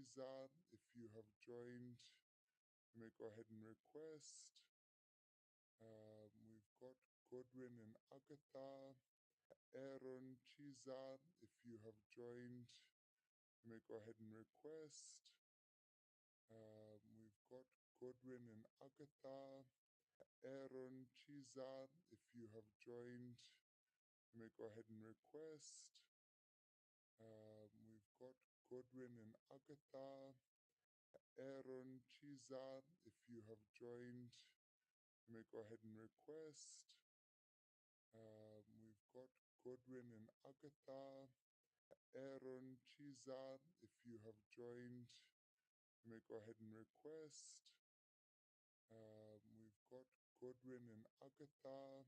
Chiza, if you have joined, you may go ahead and request. We've got Godwin and Agatha. Aaron Chiza, if you have joined, you may go ahead and request. We've got Godwin and Agatha. Aaron Chiza, if you have joined, you may go ahead and request. We've got Godwin and Agatha. Aaron Chiza, if you have joined, you may go ahead and request. We've got Godwin and Agatha. Aaron Chiza, if you have joined, you may go ahead and request. We've got Godwin and Agatha.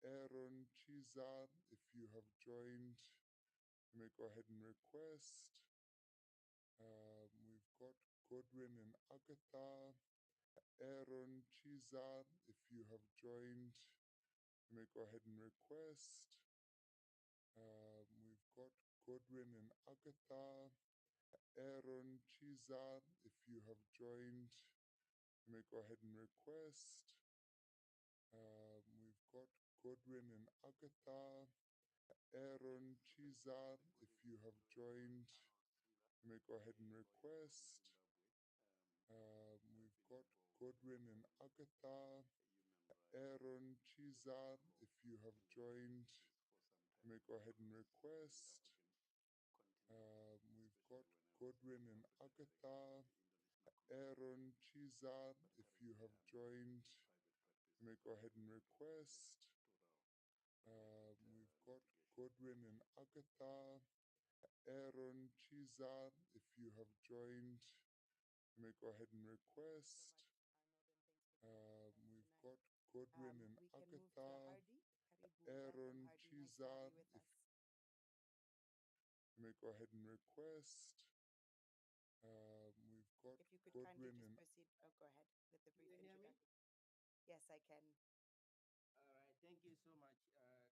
Aaron Chiza, if you have joined, you may go ahead and request. We've got Godwin and Agatha. Aaron Chiza, if you have joined, you may go ahead and request. We've got Godwin and Agatha. Aaron Chiza, if you have joined, you may go ahead and request. We've got Godwin and Agatha. Aaron Chiza, if you have joined, you may go ahead and request. We've got Godwin and Agatha. Aaron Chiza, if you have joined, you may go ahead and request. We've got Godwin and Agatha. Aaron Chiza, if you have joined, you may go ahead and request. We've got Godwin and Agatha. Aaron Chiza, if you have joined, you may go ahead and request. We've got Godwin and Agatha. Aaron Chiza, if you may go ahead and request. We've got If you could Godwin kindly and just proceed. Oh, go ahead with the brief Can you hear me? introduction. Yes, I can. All right. Thank you so much, comrade.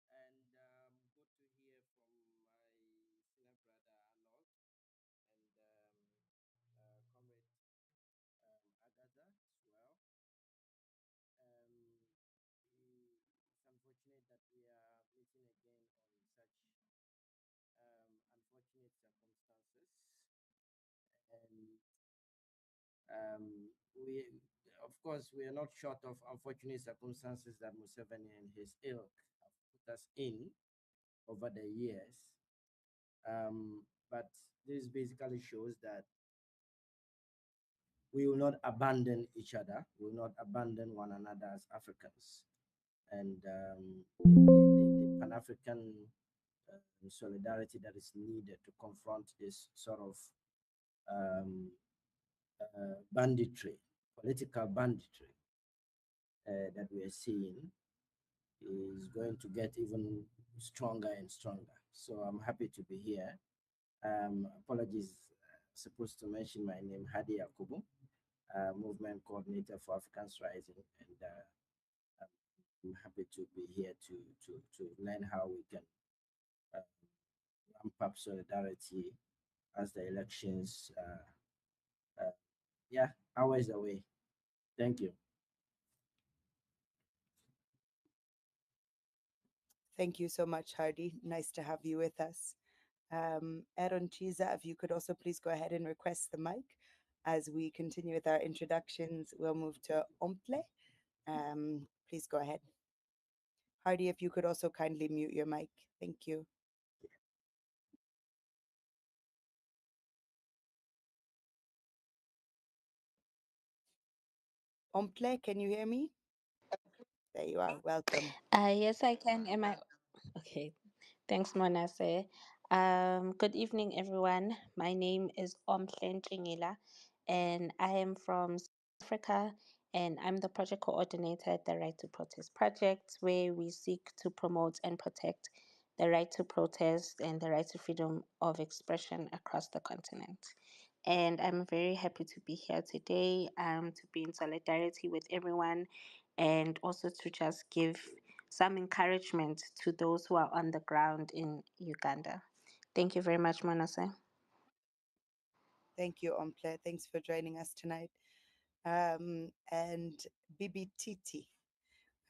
And good to hear from my senior brother Arnold and comrade Agatha as well. It's unfortunate that we are meeting again on such unfortunate circumstances, and we, of course, we are not short of unfortunate circumstances that Museveni and his ilk have put us in over the years. But this basically shows that we will not abandon each other, we will not abandon one another as Africans. And the Pan African solidarity that is needed to confront this sort of banditry, political banditry that we are seeing is going to get even stronger and stronger. So I'm happy to be here. Apologies, supposed to mention my name, Hadi Yakubu, movement coordinator for Africans Rising, and I'm happy to be here to learn how we can ramp up solidarity as the elections, yeah, hours away. Thank you. Thank you so much, Hardy. Nice to have you with us. Aaron Chiza, if you could also please go ahead and request the mic. As we continue with our introductions, we'll move to Omple. Please go ahead. Hardy, if you could also kindly mute your mic. Thank you. Omple, can you hear me? There you are. Welcome. Yes, I can. Am I okay? Thanks, Monase. Good evening, everyone. My name is Omhlen Chingila, and I am from South Africa, and I'm the project coordinator at the Right to Protest project, where we seek to promote and protect the right to protest and the right to freedom of expression across the continent. And I'm very happy to be here today, to be in solidarity with everyone, and also to just give some encouragement to those who are on the ground in Uganda. Thank you very much, Manase. Thank you, Omple. Thanks for joining us tonight. And Bibi Titi,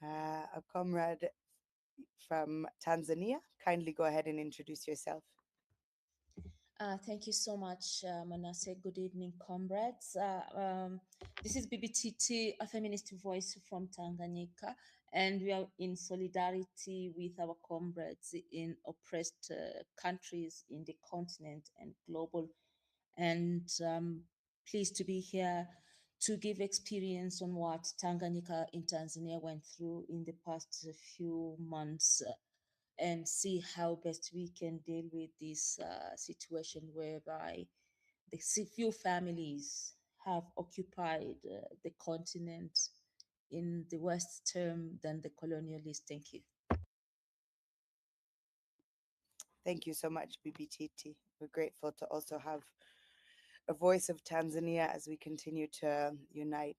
a comrade from Tanzania. Kindly go ahead and introduce yourself. Thank you so much, Manasseh. Good evening, comrades. This is BBTT, a feminist voice from Tanganyika, and we are in solidarity with our comrades in oppressed countries in the continent and global. And pleased to be here to give experience on what Tanganyika in Tanzania went through in the past few months and see how best we can deal with this situation whereby the few families have occupied the continent in the West term than the colonialists. Thank you. Thank you so much, BBTT. We're grateful to also have a voice of Tanzania as we continue to unite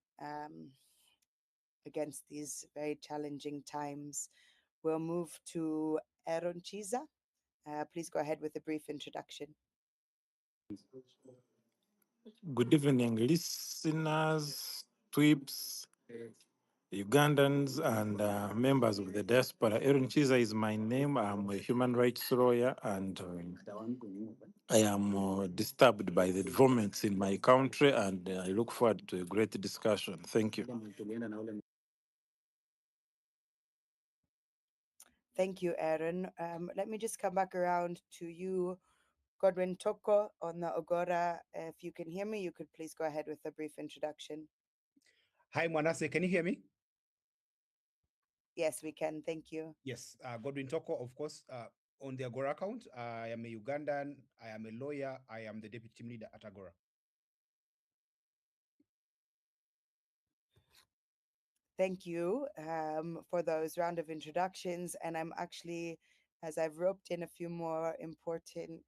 against these very challenging times. We'll move to Aaron Chiza. Please go ahead with a brief introduction. Good evening, listeners, TWIPs, Ugandans, and members of the diaspora. Aaron Chiza is my name. I'm a human rights lawyer, and I am disturbed by the developments in my country, and I look forward to a great discussion. Thank you. Thank you, Aaron. Let me just come back around to you, Godwin Toko, on the Agora. If you can hear me, you could please go ahead with a brief introduction. Hi, Manasseh, can you hear me? Yes, we can. Thank you. Yes, Godwin Toko, of course, on the Agora account. I am a Ugandan, I am a lawyer, I am the deputy team leader at Agora. Thank you for those round of introductions. And I'm actually, as I've roped in a few more important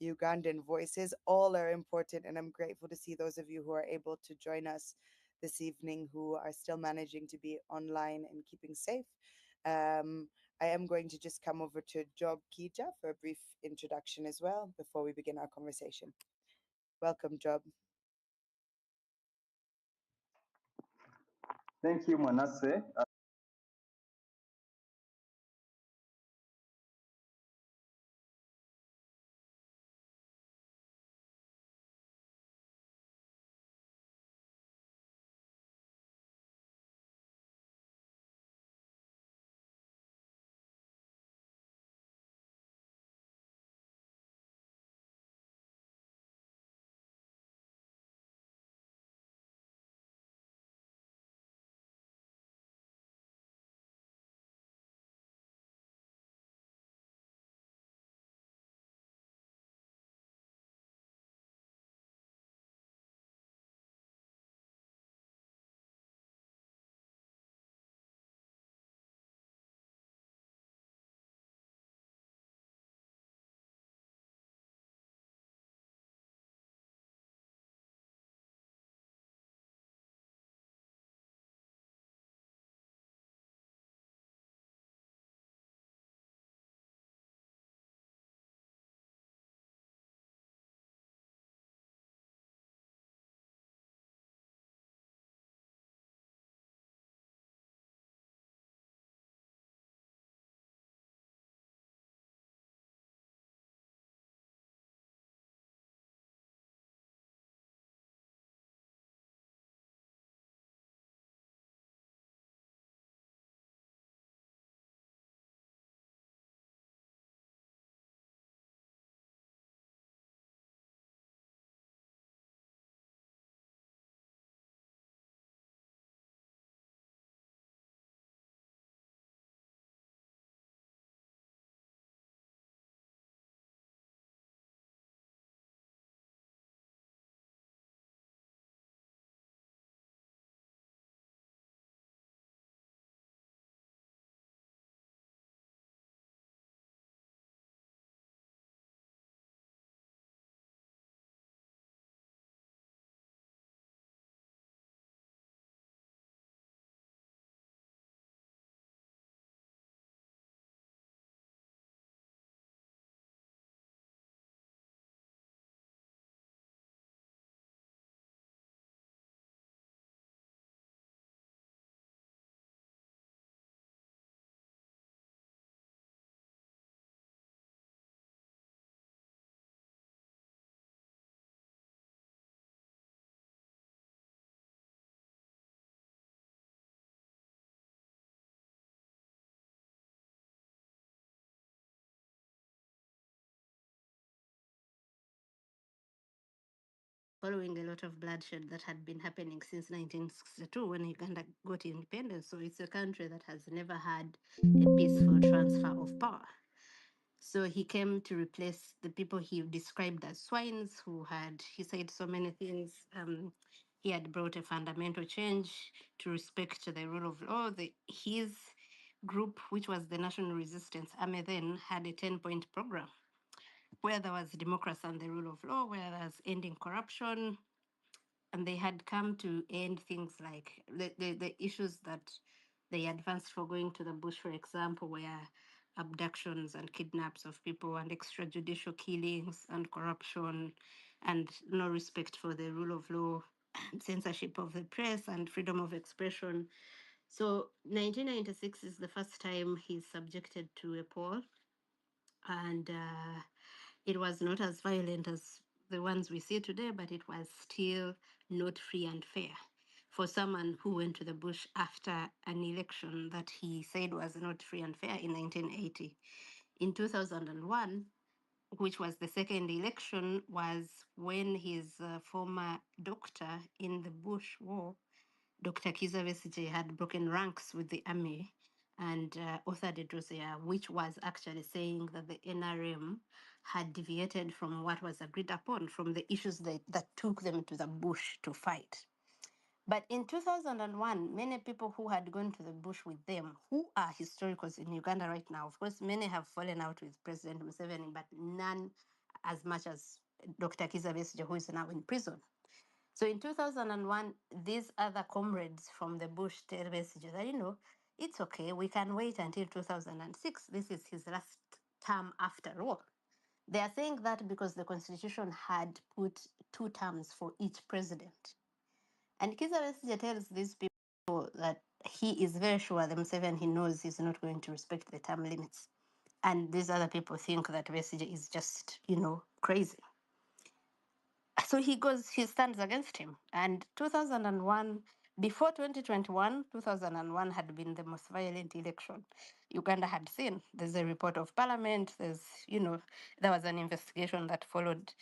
Ugandan voices, all are important. And I'm grateful to see those of you who are able to join us this evening who are still managing to be online and keeping safe. I am going to just come over to Job Kija for a brief introduction as well before we begin our conversation. Welcome, Job. Thank you, Manasseh. following a lot of bloodshed that had been happening since 1962 when Uganda got independence. So it's a country that has never had a peaceful transfer of power. So he came to replace the people he described as swines, who had, he said so many things. He had brought a fundamental change to respect the rule of law. His group, which was the National Resistance Army then, had a 10-point program where there was democracy and the rule of law, where there was ending corruption, and they had come to end things like the issues that they advanced for going to the bush, for example, were abductions and kidnaps of people and extrajudicial killings and corruption and no respect for the rule of law, censorship of the press and freedom of expression. So 1996 is the first time he's subjected to a poll, and it was not as violent as the ones we see today, but it was still not free and fair for someone who went to the bush after an election that he said was not free and fair in 1980. In 2001, which was the second election, was when his former doctor in the Bush War, Dr. Kiza Besigye, had broken ranks with the army and authored a dossier which was actually saying that the NRM had deviated from what was agreed upon, from the issues that took them to the bush to fight. But in 2001, many people who had gone to the bush with them, who are historicals in Uganda right now, of course, many have fallen out with President Museveni, but none as much as Dr. Kiza Besigye, who is now in prison. So in 2001, these other comrades from the bush tell Besigye that, it's okay, we can wait until 2006. This is his last term after all. They are saying that because the constitution had put 2 terms for each president. And Kizza Besigye tells these people that he is very sure the Museveni he knows is not going to respect the term limits. And these other people think that Besigye is just, crazy. So he stands against him. And 2001, before 2021, 2001 had been the most violent election Uganda had seen. There's a report of parliament. There was an investigation that followed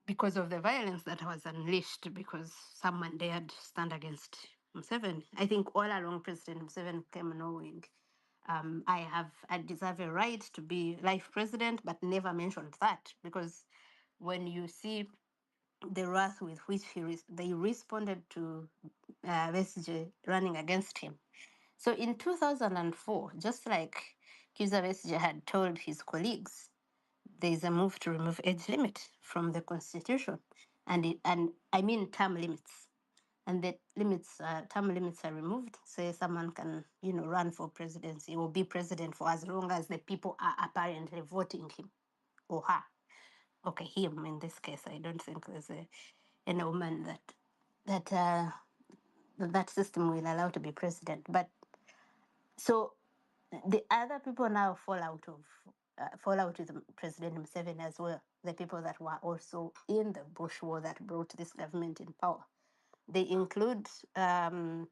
because of the violence that was unleashed because someone dared stand against Museveni. I think all along President Museveni came knowing I deserve a right to be life president, but never mentioned that because when you see the wrath with which they responded to Besigye running against him. So in 2004, just like Kizza Besigye had told his colleagues, there is a move to remove age limit from the constitution, and I mean term limits, and the term limits are removed. So someone can run for presidency or be president for as long as the people are apparently voting him or her. Okay, him in this case. I don't think there's any woman that system will allow to be president. But so the other people now fall out with President Museveni as well. The people that were also in the Bush War that brought this government in power. They include General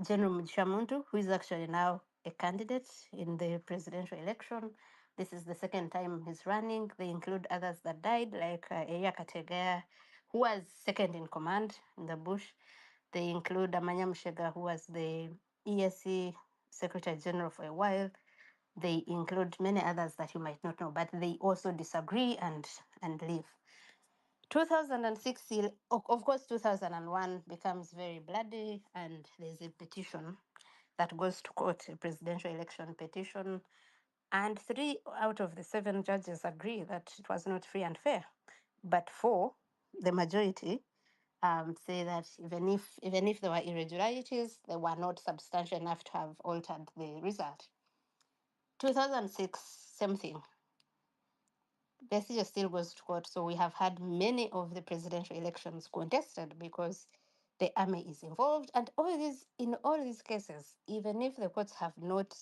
Mugisha, who is actually now a candidate in the presidential election. This is the second time he's running. They include others that died, like Eya Kategea, who was second in command in the Bush. They include Amanya Mushega, who was the ESC Secretary General for a while. They include many others that you might not know, but they also disagree and leave. 2006, of course, 2001 becomes very bloody, and there's a petition that goes to court, a presidential election petition, and 3 out of the 7 judges agree that it was not free and fair. But 4, the majority, say that even if there were irregularities, they were not substantial enough to have altered the result. 2006, same thing. Besigye still goes to court, so we have had many of the presidential elections contested because the army is involved, and in all these cases, even if the courts have not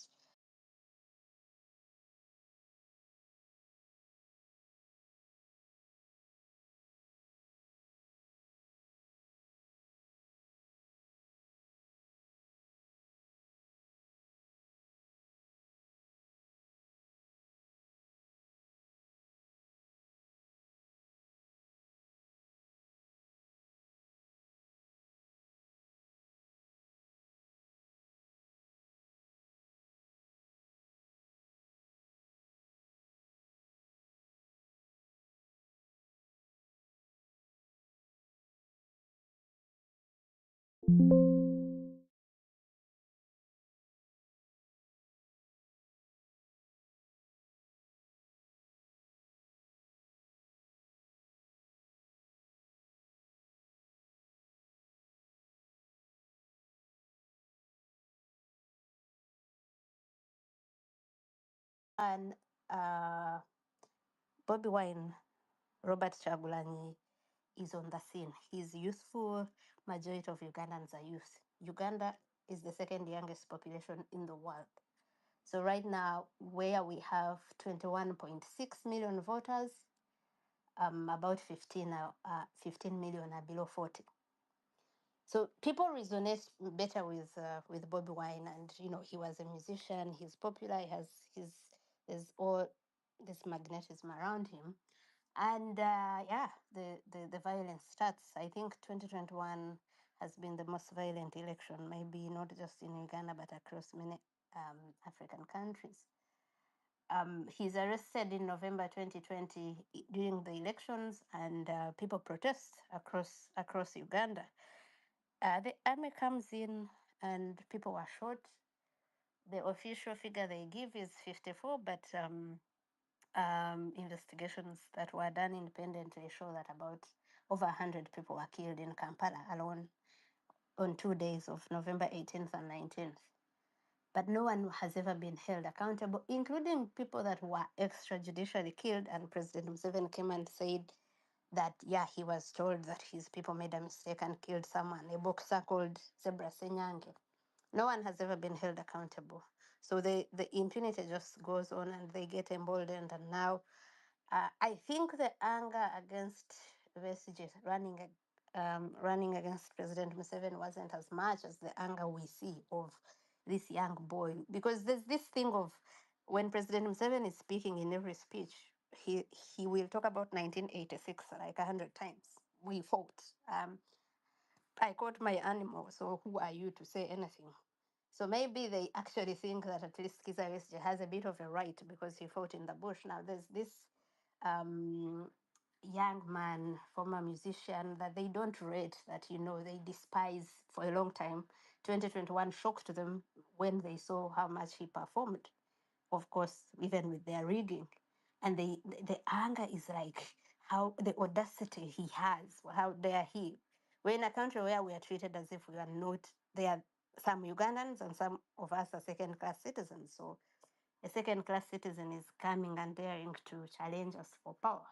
And Bobby Wine, Robert Chagulanyi, is on the scene. He's youthful. Majority of Ugandans are youth. Uganda is the second youngest population in the world. So right now, where we have 21.6 million voters, about 15 million are below 40. So people resonate better with Bobby Wine, and he was a musician. He's popular. He has there's all this magnetism around him, and yeah, the violence starts. I think 2021 has been the most violent election, maybe not just in Uganda but across many African countries. He's arrested in November 2020 during the elections, and people protest across Uganda. The army comes in, and people were shot. The official figure they give is 54, but investigations that were done independently show that about over 100 people were killed in Kampala alone on 2 days of November 18th and 19th. But no one has ever been held accountable, including people that were extrajudicially killed. And President Museveni came and said that, yeah, he was told that his people made a mistake and killed someone, a boxer called Zebra Senyange. No one has ever been held accountable. So the impunity just goes on, and they get emboldened. And now I think the anger against Besigye running against President Museveni wasn't as much as the anger we see of this young boy, because there's this thing of when President Museveni is speaking in every speech, he will talk about 1986 like 100 times. We fought. I caught my animal, so who are you to say anything? So maybe they actually think that at least Kizza Besigye has a bit of a right because he fought in the bush. Now there's this um, young man, former musician, that they don't rate, that they despise for a long time. 2021 shocked them when they saw how much he performed, of course, even with their rigging. And the anger is like how the audacity he has, how dare he. We're in a country where we are treated as if we are not, there are some Ugandans and some of us are second class citizens. So a second class citizen is coming and daring to challenge us for power.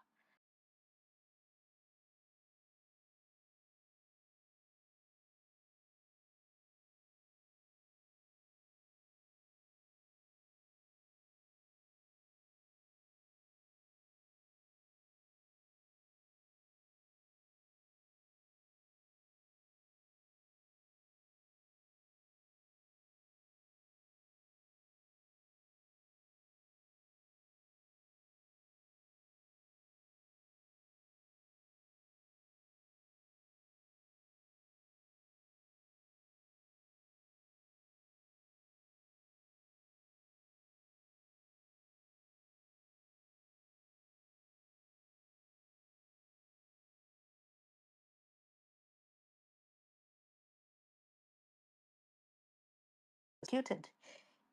Executed.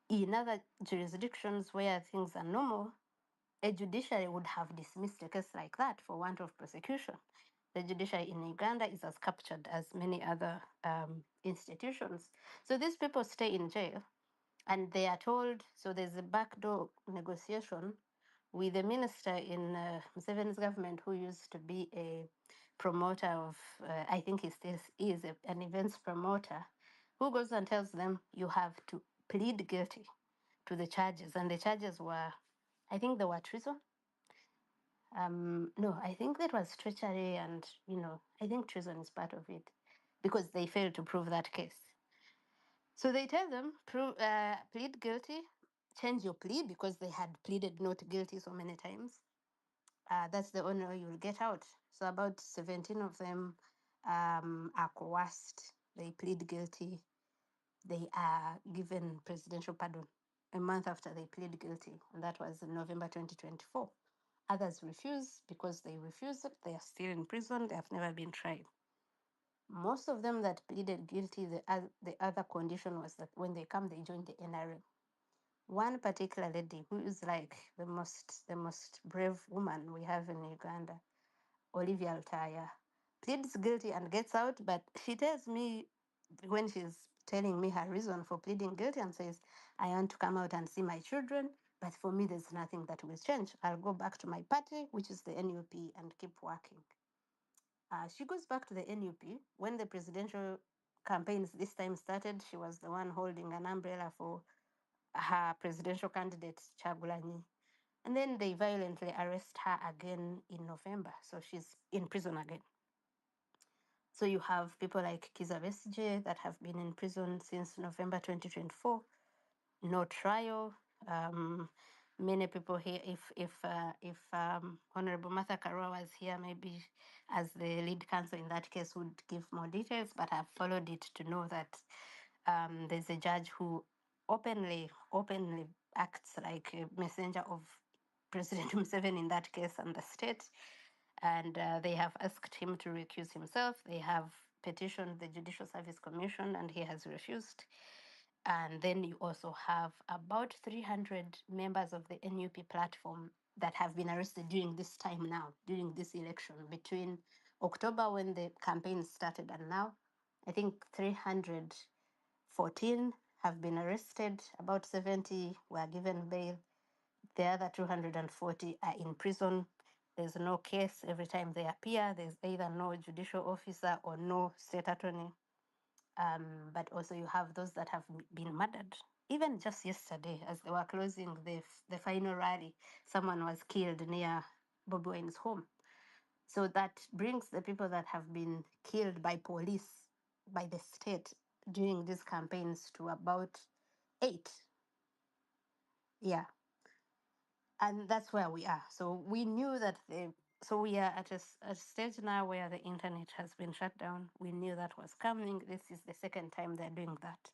In other jurisdictions where things are normal, a judiciary would have dismissed a case like that for want of prosecution. The judiciary in Uganda is as captured as many other institutions. So these people stay in jail, and they are told, so there's a backdoor negotiation with the minister in Museveni's government who used to be a promoter of, I think he still is an events promoter, who goes and tells them, you have to plead guilty to the charges. And the charges were, I think they were treason. No, I think that was treachery, and I think treason is part of it because they failed to prove that case. So they tell them, plead guilty, change your plea because they had pleaded not guilty so many times. That's the only way you'll get out. So about 17 of them are coerced. They plead guilty. They are given presidential pardon a month after they plead guilty, and that was in November 2024. Others refuse. Because they refuse, they are still in prison. They have never been tried. Most of them that pleaded guilty, the other condition was that when they come, they join the NRM. One particular lady who is like the most brave woman we have in Uganda, Olivia Altaya, pleads guilty and gets out, but she tells me when she's telling me her reason for pleading guilty and says, I want to come out and see my children, but for me, there's nothing that will change. I'll go back to my party, which is the NUP, and keep working. She goes back to the NUP. When the presidential campaigns this time started, she was the one holding an umbrella for her presidential candidate, Chagulanyi. And then they violently arrest her again in November. So she's in prison again. So you have people like Kiza Besigye that have been in prison since November 2024, no trial. Um, Many people here, if Honorable Martha Karua was here, maybe as the lead counsel in that case would give more details. But I've followed it to know that there's a judge who openly acts like a messenger of President Museveni in that case and the state, and they have asked him to recuse himself. They have petitioned the Judicial Service Commission, and he has refused. And then you also have about 300 members of the NUP platform that have been arrested during this time now, during this election, between October when the campaign started and now. I think 314 have been arrested, about 70 were given bail. The other 240 are in prison. There's no case. Every time they appear, there's either no judicial officer or no state attorney. But also you have those that have been murdered. Even just yesterday, as they were closing the final rally, someone was killed near Bobi Wine's home. So that brings the people that have been killed by police, by the state during these campaigns to about 8. Yeah. And that's where we are. So we knew that so we are at a stage now where the internet has been shut down. We knew that was coming. This is the second time they're doing that.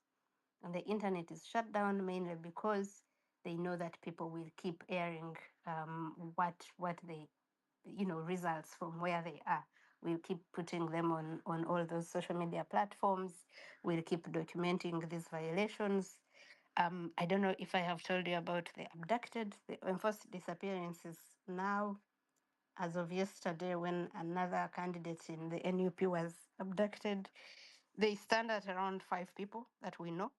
And the internet is shut down mainly because they know that people will keep airing what they, results from where they are. We'll keep putting them on all those social media platforms. We'll keep documenting these violations. I don't know if I have told you about the abducted, the enforced disappearances now. As of yesterday, when another candidate in the NUP was abducted, they stand at around 5 people that we know.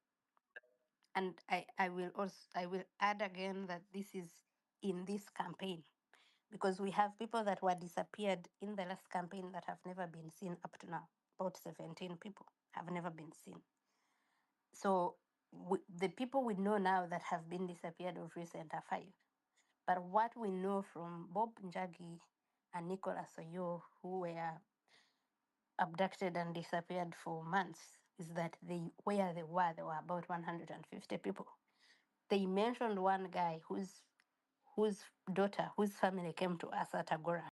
And I will add again that this is in this campaign, because we have people that were disappeared in the last campaign that have never been seen up to now. About 17 people have never been seen. So the people we know now that have been disappeared of recent are 5. But what we know from Bob Njagi and Nicholas Oyo, who were abducted and disappeared for months, is that where they were about 150 people. They mentioned one guy whose daughter, whose family came to us at Agora,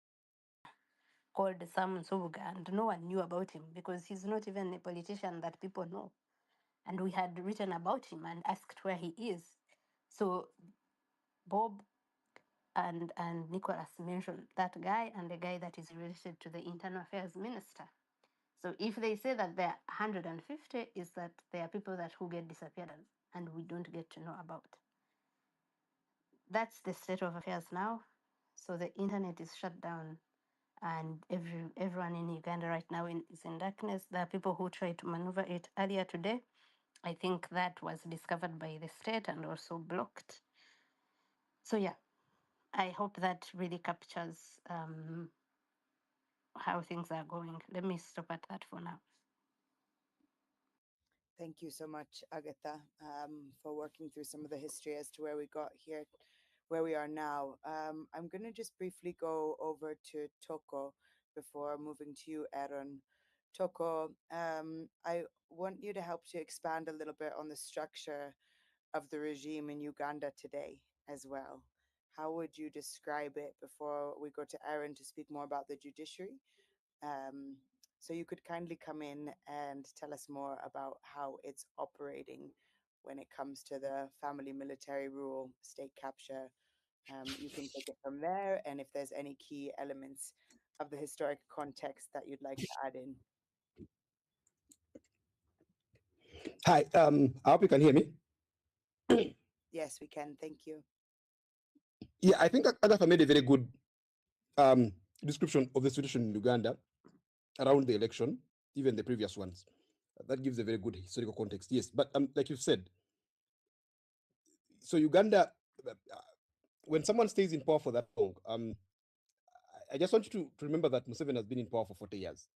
called Sam Nsubuga, and no one knew about him because he's not even a politician that people know. And we had written about him and asked where he is. So Bob and Nicholas mentioned that guy and the guy that is related to the Internal Affairs Minister. So if they say that there are 150, is that there are people that who get disappeared and we don't get to know about. That's the state of affairs now. So the internet is shut down, and everyone in Uganda right now is in darkness. There are people who tried to maneuver it earlier today. I think that was discovered by the state and also blocked. So yeah, I hope that really captures how things are going. Let me stop at that for now. Thank you so much, Agatha, for working through some of the history as to where we got here, where we are now. I'm going to just briefly go over to Toko before moving to you, Aaron. Toko, I want you to help to expand a little bit on the structure of the regime in Uganda today as well. How would you describe it before we go to Aaron to speak more about the judiciary? So you could kindly come in and tell us more about how it's operating when it comes to the family military rule, state capture. You can take it from there, and if there's any key elements of the historic context that you'd like to add in. Hi, I hope you can hear me. Yes, we can. Thank you. Yeah, I think Agatha made a very good description of the situation in Uganda around the election, even the previous ones. That gives a very good historical context. Yes, but like you said, so Uganda, when someone stays in power for that long, I just want you to remember that Museveni has been in power for 40 years.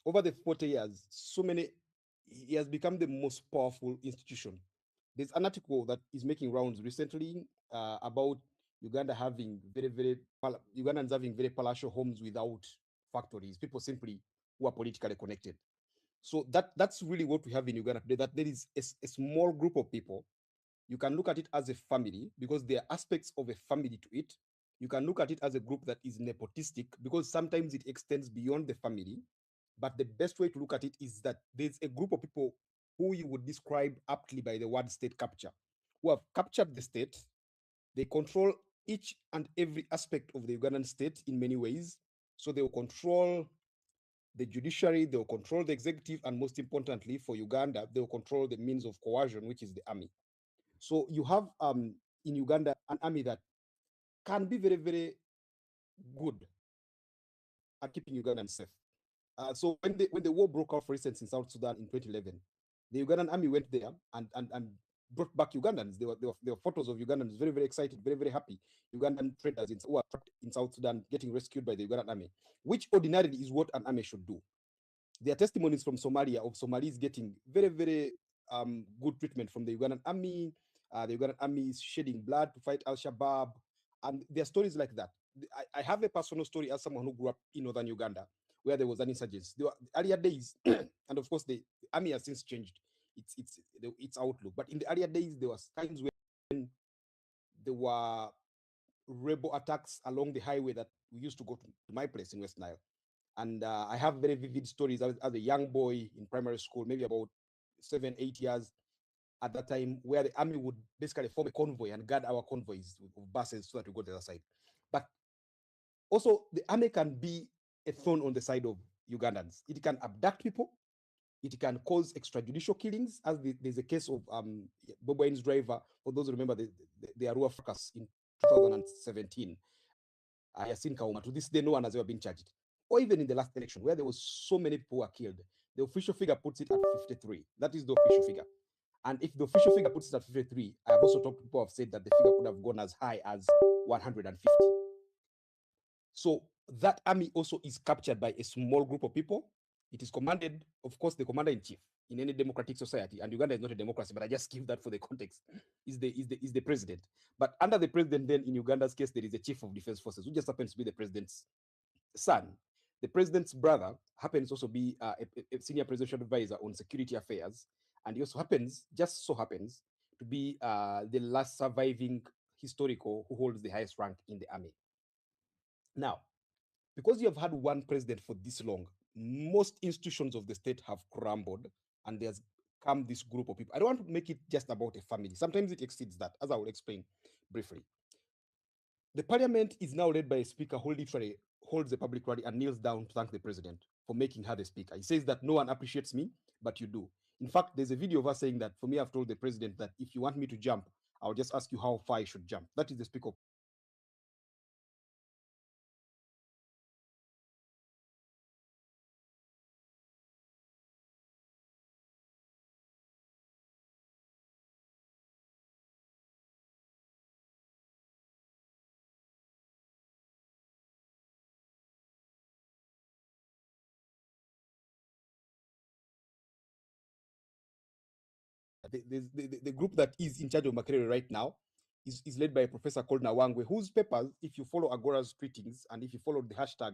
Over the 40 years, he has become the most powerful institution. There's an article that is making rounds recently about Uganda having Ugandans having very palatial homes without factories, people simply who are politically connected. So that's really what we have in Uganda today, that there is a small group of people. You can look at it as a family because there are aspects of a family to it. You can look at it as a group that is nepotistic because sometimes it extends beyond the family. But the best way to look at it is that there's a group of people who you would describe aptly by the word state capture, who have captured the state. They control each and every aspect of the Ugandan state in many ways. So they will control the judiciary, they will control the executive, and most importantly, for Uganda, they will control the means of coercion, which is the army. So you have in Uganda an army that can be very, very good at keeping Ugandans safe. So when the war broke out, for instance, in South Sudan in 2011, the Ugandan army went there and brought back Ugandans. There were photos of Ugandans very, very excited, very, very happy. Ugandan traders who are trapped in South Sudan getting rescued by the Ugandan army, which ordinarily is what an army should do. There are testimonies from Somalia of Somalis getting very, very good treatment from the Ugandan army. The Ugandan army is shedding blood to fight Al Shabaab. And there are stories like that. I have a personal story as someone who grew up in northern Uganda, where there was an insurgency. There were earlier days, and of course, the army has since changed its outlook. But in the earlier days, there was times when there were rebel attacks along the highway that we used to go to my place in West Nile. And I have very vivid stories as a young boy in primary school, maybe about 7, 8 years at that time, where the army would basically form a convoy and guard our convoys of buses so that we go to the other side. But also, the army can be a thorn on the side of Ugandans. It can abduct people. It can cause extrajudicial killings, as there's a case of Bob Wine's driver, for those who remember the Arua fracas in 2017. Yasin Kauma. To this day, no one has ever been charged. Or even in the last election, where there was so many people who were killed, the official figure puts it at 53. That is the official figure. And if the official figure puts it at 53, I have also talked to people who have said that the figure could have gone as high as 150. So that army also is captured by a small group of people. It is commanded, of course, the commander-in-chief in any democratic society, and Uganda is not a democracy, but I just give that for the context, is the president. But under the president, then in Uganda's case, there is a chief of defense forces, who just happens to be the president's son. The president's brother happens also be a senior presidential advisor on security affairs, and he also just so happens, to be the last surviving historical who holds the highest rank in the army. Now, because you have had one president for this long, most institutions of the state have crumbled, and there's come this group of people. I don't want to make it just about a family. Sometimes it exceeds that, as I will explain briefly. The parliament is now led by a speaker who literally holds a public rally and kneels down to thank the president for making her the speaker. He says that no one appreciates me, but you do. In fact, there's a video of us saying that, for me, I've told the president that if you want me to jump, I'll just ask you how far I should jump. That is the speaker. The group that is in charge of Makerere right now is led by a professor called Nawangwe, whose papers, if you follow Agora's tweetings and if you follow the hashtag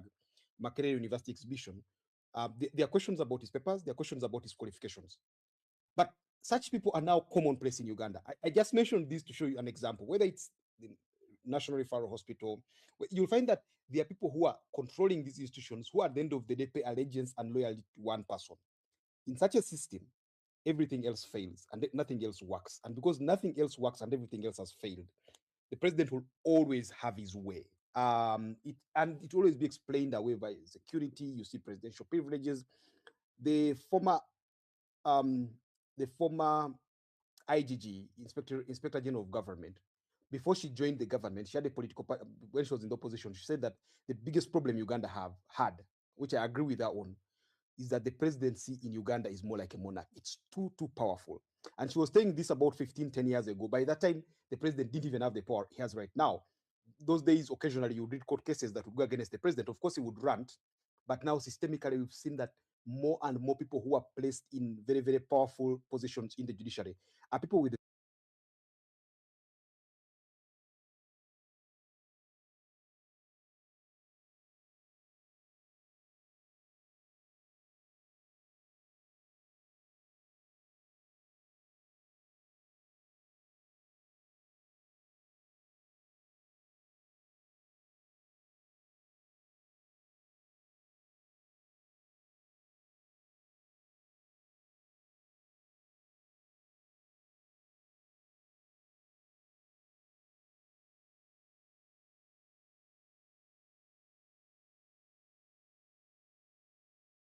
Makerere University Exhibition, there are questions about his papers, there are questions about his qualifications. But such people are now commonplace in Uganda. I just mentioned this to show you an example, whether it's the National Referral Hospital, you'll find that there are people who are controlling these institutions who at the end of the day pay allegiance and loyalty to one person. In such a system, everything else fails and nothing else works. And because nothing else works and everything else has failed, the president will always have his way. It always be explained away by security. You see presidential privileges. The former the former IGG, Inspector General of Government, before she joined the government, she had a when she was in the opposition, she said that the biggest problem Uganda had, which I agree with that one, is that the presidency in Uganda is more like a monarch. It's too powerful. And she was saying this about 10 years ago. By that time, the president didn't even have the power he has right now. Those days, occasionally, you would read court cases that would go against the president. Of course, he would rant. But now, systemically, we've seen that more and more people who are placed in very, very powerful positions in the judiciary are people with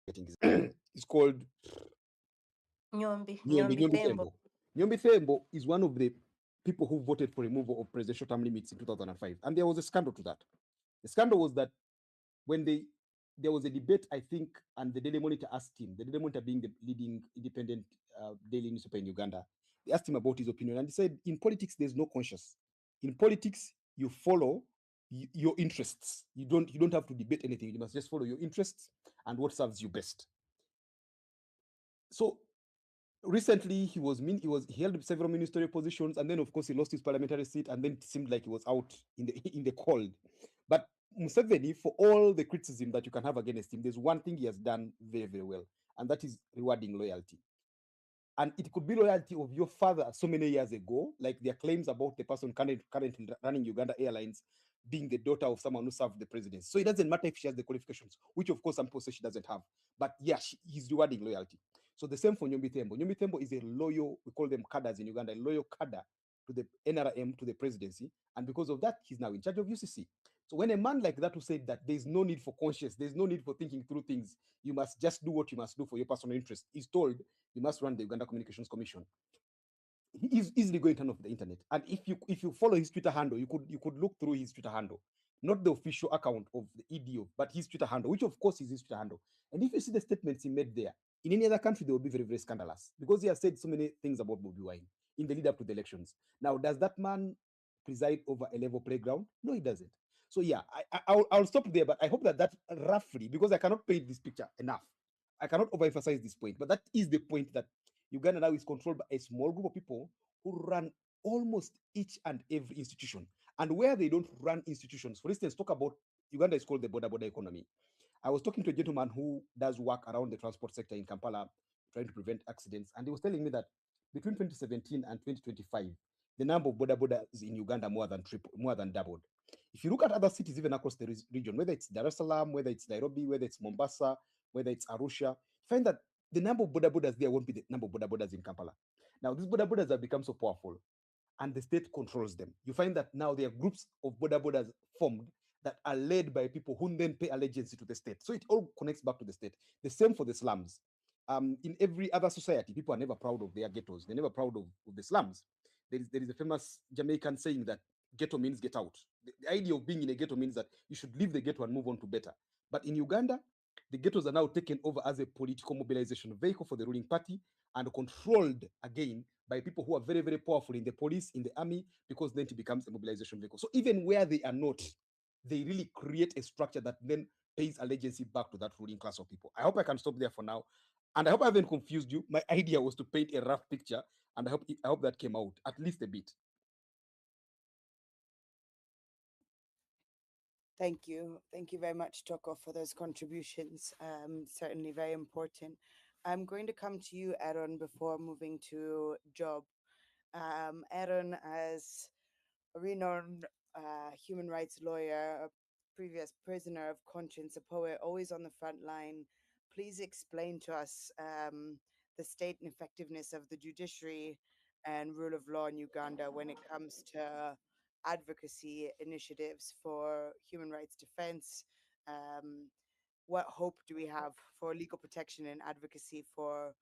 getting it's called Nyombi, Nyombi, Nyombi Nyombi Thembo. Thembo. Nyombi Thembo is one of the people who voted for removal of presidential term limits in 2005. And there was a scandal to that. The scandal was that when there was a debate, I think, and the Daily Monitor asked him, the Daily Monitor being the leading independent daily newspaper in Uganda, they asked him about his opinion, and he said, in politics, there's no conscience. In politics, you follow your interests. You don't have to debate anything. You must just follow your interests and what serves you best. So recently he held several ministerial positions, and then of course he lost his parliamentary seat, and then it seemed like he was out in the in the cold. But Museveni, for all the criticism that you can have against him, there's one thing he has done very, very well, and that is rewarding loyalty. And it could be loyalty of your father so many years ago, like their claims about the person currently running Uganda Airlines being the daughter of someone who served the presidency. So it doesn't matter if she has the qualifications, which of course some people say she doesn't have. But yeah, he's rewarding loyalty. So the same for Nyombi Thembo. Nyombi Thembo is a loyal, we call them cadres in Uganda, a loyal cadre to the NRM, to the presidency. And because of that, he's now in charge of UCC. So when a man like that who said that there's no need for conscience, there's no need for thinking through things, you must just do what you must do for your personal interest, is told you must run the Uganda Communications Commission, he is easily going to turn off the internet. And if you follow his Twitter handle, you could look through his Twitter handle, not the official account of the EDO, but his Twitter handle, which of course is his Twitter handle. And if you see the statements he made there, in any other country they will be very, very scandalous because he has said so many things about Bobby Wine in the lead up to the elections. Now, does that man preside over a level playground? No, he doesn't. So yeah, I'll stop there, but I hope that roughly, because I cannot paint this picture enough. I cannot overemphasize this point, but that is the point that Uganda now is controlled by a small group of people who run almost each and every institution. And where they don't run institutions, for instance, talk about Uganda is called the border economy. I was talking to a gentleman who does work around the transport sector in Kampala, trying to prevent accidents, and he was telling me that between 2017 and 2025, the number of borders in Uganda more than doubled. If you look at other cities, even across the region, whether it's Dar es Salaam, whether it's Nairobi, whether it's Mombasa, whether it's Arusha, find that the number of borders there won't be the number of borders in Kampala. Now, these borders have become so powerful, and the state controls them. You find that now there are groups of borders formed that are led by people who then pay allegiance to the state. So it all connects back to the state. The same for the slums. In every other society, people are never proud of their ghettos. They're never proud of the slums. There is a famous Jamaican saying that ghetto means get out. The idea of being in a ghetto means that you should leave the ghetto and move on to better. But in Uganda, the ghettos are now taken over as a political mobilization vehicle for the ruling party and controlled again by people who are very, very powerful in the police, in the army, because then it becomes a mobilization vehicle. So even where they are not, they really create a structure that then pays allegiance back to that ruling class of people. I hope I can stop there for now. And I hope I haven't confused you. My idea was to paint a rough picture, and I hope that came out at least a bit. Thank you. Thank you very much, Toko, for those contributions. Certainly very important. I'm going to come to you, Aaron, before moving to Job. Aaron, as a renowned human rights lawyer, a previous prisoner of conscience, a poet, always on the front line, please explain to us the state and effectiveness of the judiciary and rule of law in Uganda when it comes to advocacy initiatives for human rights defense. Um, what hope do we have for legal protection and advocacy for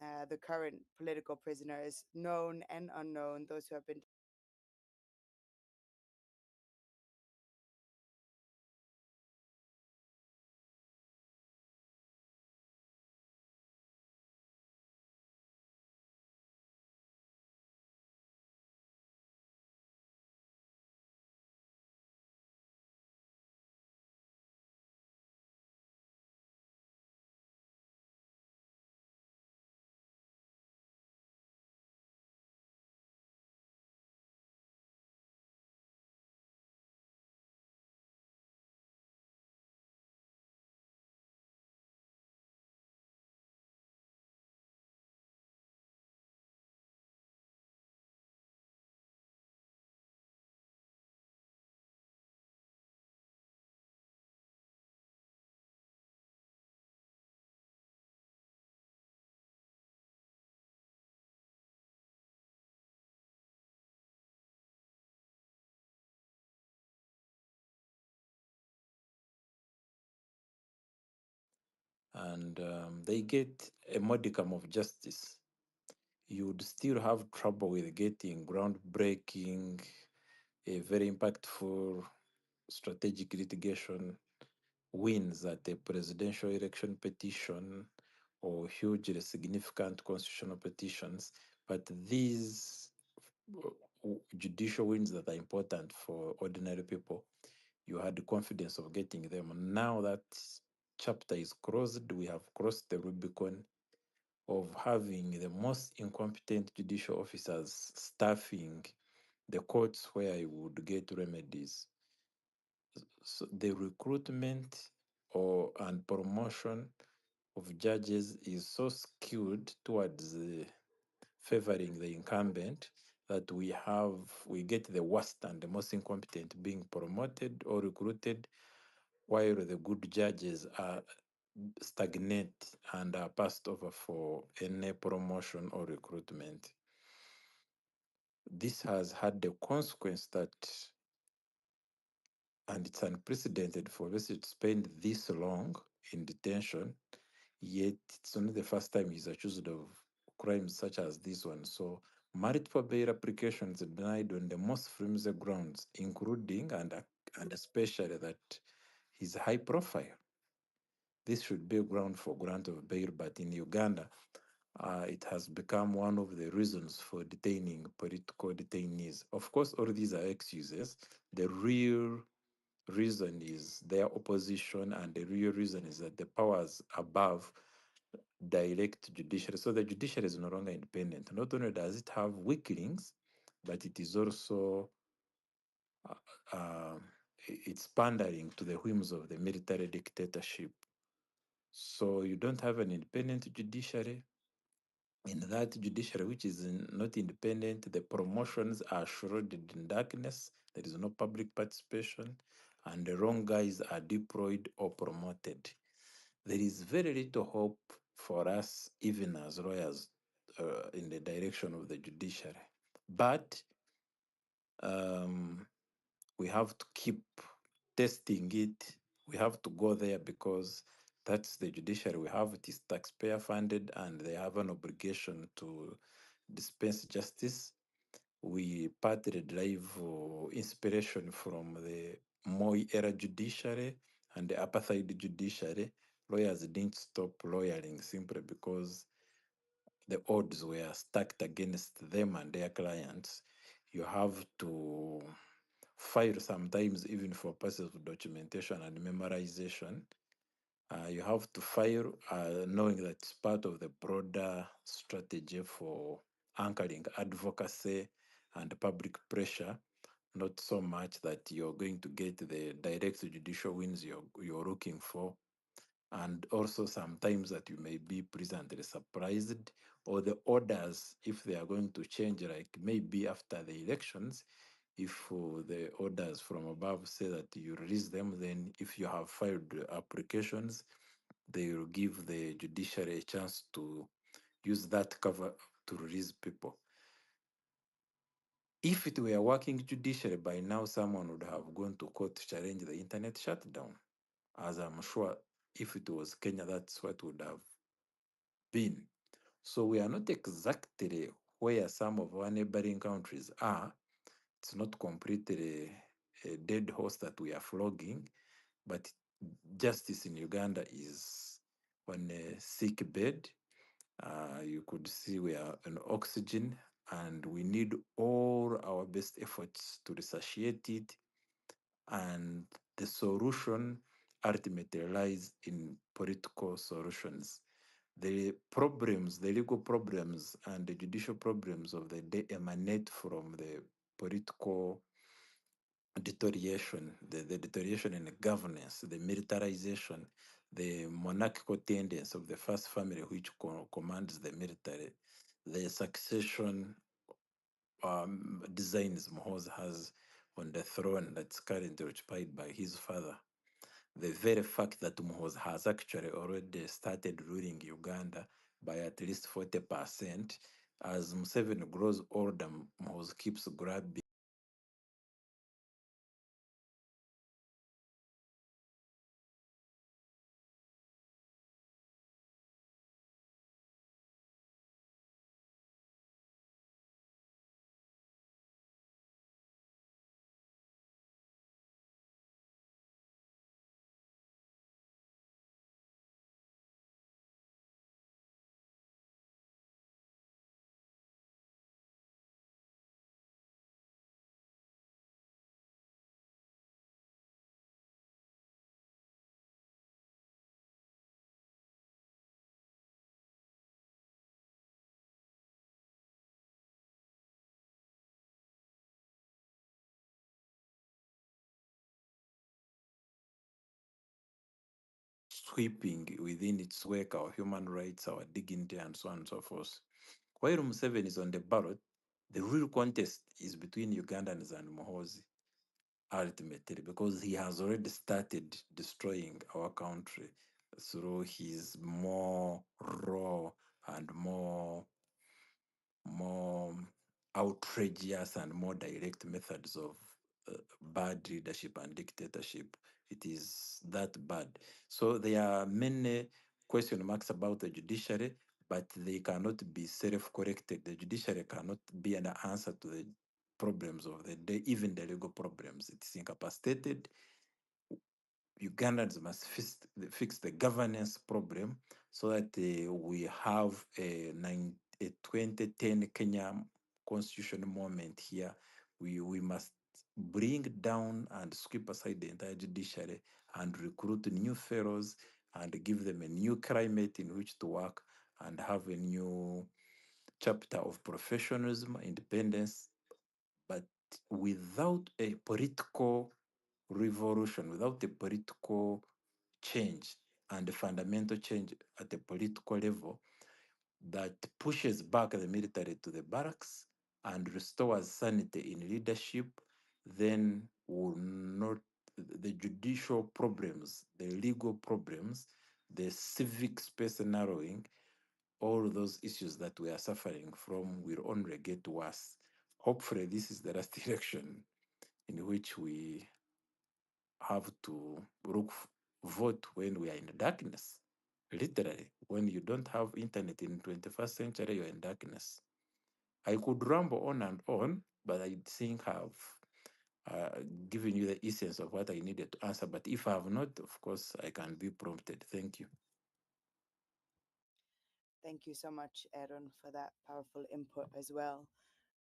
the current political prisoners, known and unknown, those who have been and they get a modicum of justice, you would still have trouble with getting groundbreaking, a very impactful strategic litigation wins at a presidential election petition or hugely significant constitutional petitions. But these judicial wins that are important for ordinary people, you had the confidence of getting them. Now that chapter is closed, we have crossed the Rubicon of having the most incompetent judicial officers staffing the courts where you would get remedies. So the recruitment and promotion of judges is so skewed towards favoring the incumbent that we get the worst and the most incompetent being promoted or recruited, while the good judges are stagnate and are passed over for any promotion or recruitment. This has had the consequence that, and it's unprecedented for us to spend this long in detention, yet it's only the first time he's accused of crimes such as this one. So multiple bail applications are denied on the most flimsy grounds, including and especially that he's high profile. This should be a ground for grant of bail, but in Uganda, it has become one of the reasons for detaining political detainees. Of course, all these are excuses. The real reason is their opposition, and the real reason is that the powers above direct judiciary. So the judiciary is no longer independent. Not only does it have weaklings, but it is also it's pandering to the whims of the military dictatorship. So you don't have an independent judiciary. In that judiciary, which is not independent, the promotions are shrouded in darkness. There is no public participation, and the wrong guys are deployed or promoted. There is very little hope for us, even as lawyers, in the direction of the judiciary. But we have to keep testing it. We have to go there because that's the judiciary we have. It is taxpayer funded and they have an obligation to dispense justice. We partly derive inspiration from the Moi era judiciary and the apartheid judiciary. Lawyers didn't stop lawyering simply because the odds were stacked against them and their clients. You have to file sometimes even for purposes of documentation and memorization. You have to file knowing that it's part of the broader strategy for anchoring advocacy and public pressure, not so much that you're going to get the direct judicial wins you're looking for. And also sometimes that you may be pleasantly surprised, or the orders, if they are going to change, like maybe after the elections, if the orders from above say that you release them, then if you have filed applications, they will give the judiciary a chance to use that cover to release people. If it were a working judiciary, by now someone would have gone to court to challenge the internet shutdown. As I'm sure if it was Kenya, that's what would have been. So we are not exactly where some of our neighboring countries are. It's not completely a dead horse that we are flogging, but justice in Uganda is on a sick bed. You could see we are on oxygen, and we need all our best efforts to resuscitate it. And the solution ultimately lies in political solutions. The problems, the legal problems, and the judicial problems of the day emanate from the political deterioration, the deterioration in the governance, the militarization, the monarchical tendency of the first family which commands the military, the succession designs Mohoz has on the throne that's currently occupied by his father. The very fact that Mohoz has actually already started ruling Uganda by at least 40%. As Museveni grows older, Mohoz keeps grabbing sweeping within its work our human rights, our dignity, and so on and so forth. While Museveni is on the ballot, the real contest is between Ugandans and Muhoozi, ultimately, because he has already started destroying our country through his more raw and more outrageous and more direct methods of bad leadership and dictatorship. It is that bad. So there are many question marks about the judiciary, but they cannot be self-corrected. The judiciary cannot be an answer to the problems of the day, even the legal problems. It is incapacitated. Ugandans must fix the governance problem so that we have a 2010 Kenya constitution moment here. We must bring down and sweep aside the entire judiciary and recruit new fellows and give them a new climate in which to work and have a new chapter of professionalism, independence, but without a political revolution, without a political change and a fundamental change at the political level that pushes back the military to the barracks and restores sanity in leadership, then will not the judicial problems, the legal problems, the civic space narrowing, all those issues that we are suffering from will only get worse. Hopefully, this is the last election in which we have to vote when we are in darkness. Literally, when you don't have internet in 21st century, you're in darkness. I could ramble on, but I think I've given you the essence of what I needed to answer. But if I have not, of course, I can be prompted. Thank you. Thank you so much, Aaron, for that powerful input as well.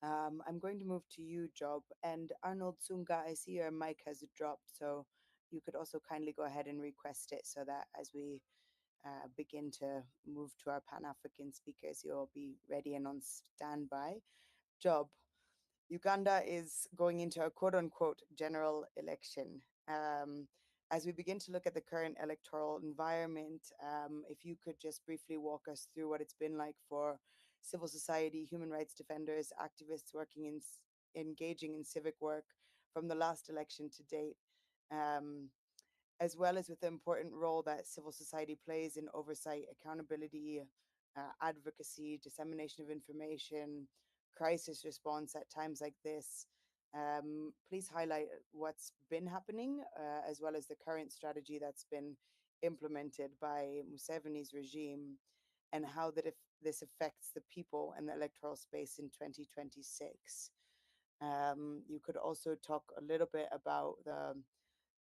I'm going to move to you, Job. And Arnold Sunga, I see your mic has dropped, so you could also kindly go ahead and request it so that as we begin to move to our Pan African speakers, you'll be ready and on standby. Job, Uganda is going into a quote unquote general election. As we begin to look at the current electoral environment, if you could just briefly walk us through what it's been like for civil society, human rights defenders, activists working in engaging in civic work from the last election to date, um, as well as with the important role that civil society plays in oversight, accountability, advocacy, dissemination of information, crisis response at times like this. Please highlight what's been happening, as well as the current strategy that's been implemented by Museveni's regime. and how that if this affects the people and the electoral space in 2026. You could also talk a little bit about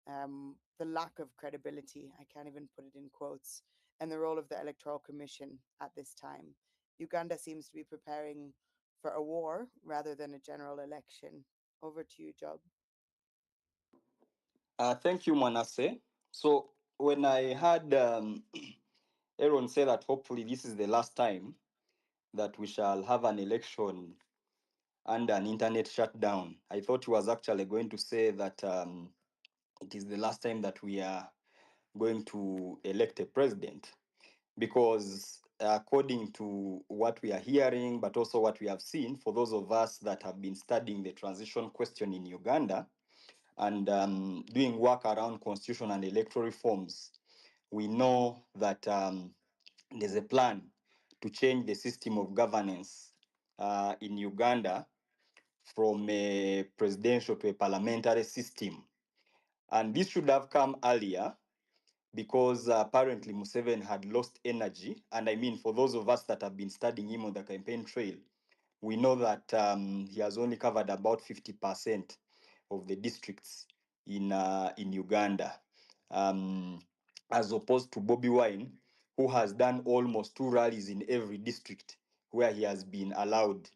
the lack of credibility, I can't even put it in quotes, and the role of the Electoral Commission at this time. Uganda seems to be preparing for a war rather than a general election. Over to you, Job. Thank you, Manasseh. So when I heard Aaron say that hopefully this is the last time that we shall have an election under an internet shutdown, I thought he was actually going to say that it is the last time that we are going to elect a president, because according to what we are hearing, but also what we have seen, for those of us that have been studying the transition question in Uganda and doing work around constitution and electoral reforms, we know that there's a plan to change the system of governance in Uganda from a presidential to a parliamentary system. And this should have come earlier, because apparently Museveni had lost energy. And I mean, for those of us that have been studying him on the campaign trail, we know that he has only covered about 50% of the districts in Uganda, as opposed to Bobby Wine, who has done almost 2 rallies in every district where he has been allowed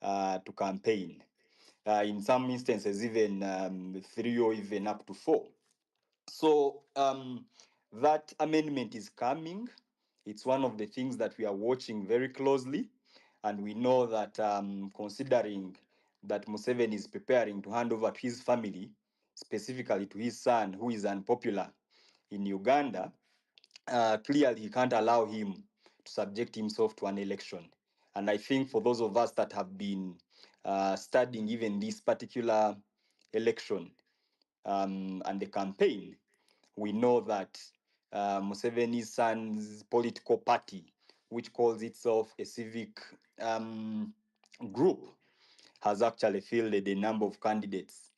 to campaign. In some instances, even 3 or even up to 4. So that amendment is coming. It's one of the things that we are watching very closely. And we know that considering that Museveni is preparing to hand over to his family, specifically to his son, who is unpopular in Uganda, clearly he can't allow him to subject himself to an election. And I think for those of us that have been studying even this particular election and the campaign, we know that Museveni's son's political party, which calls itself a civic group, has actually fielded a number of candidates.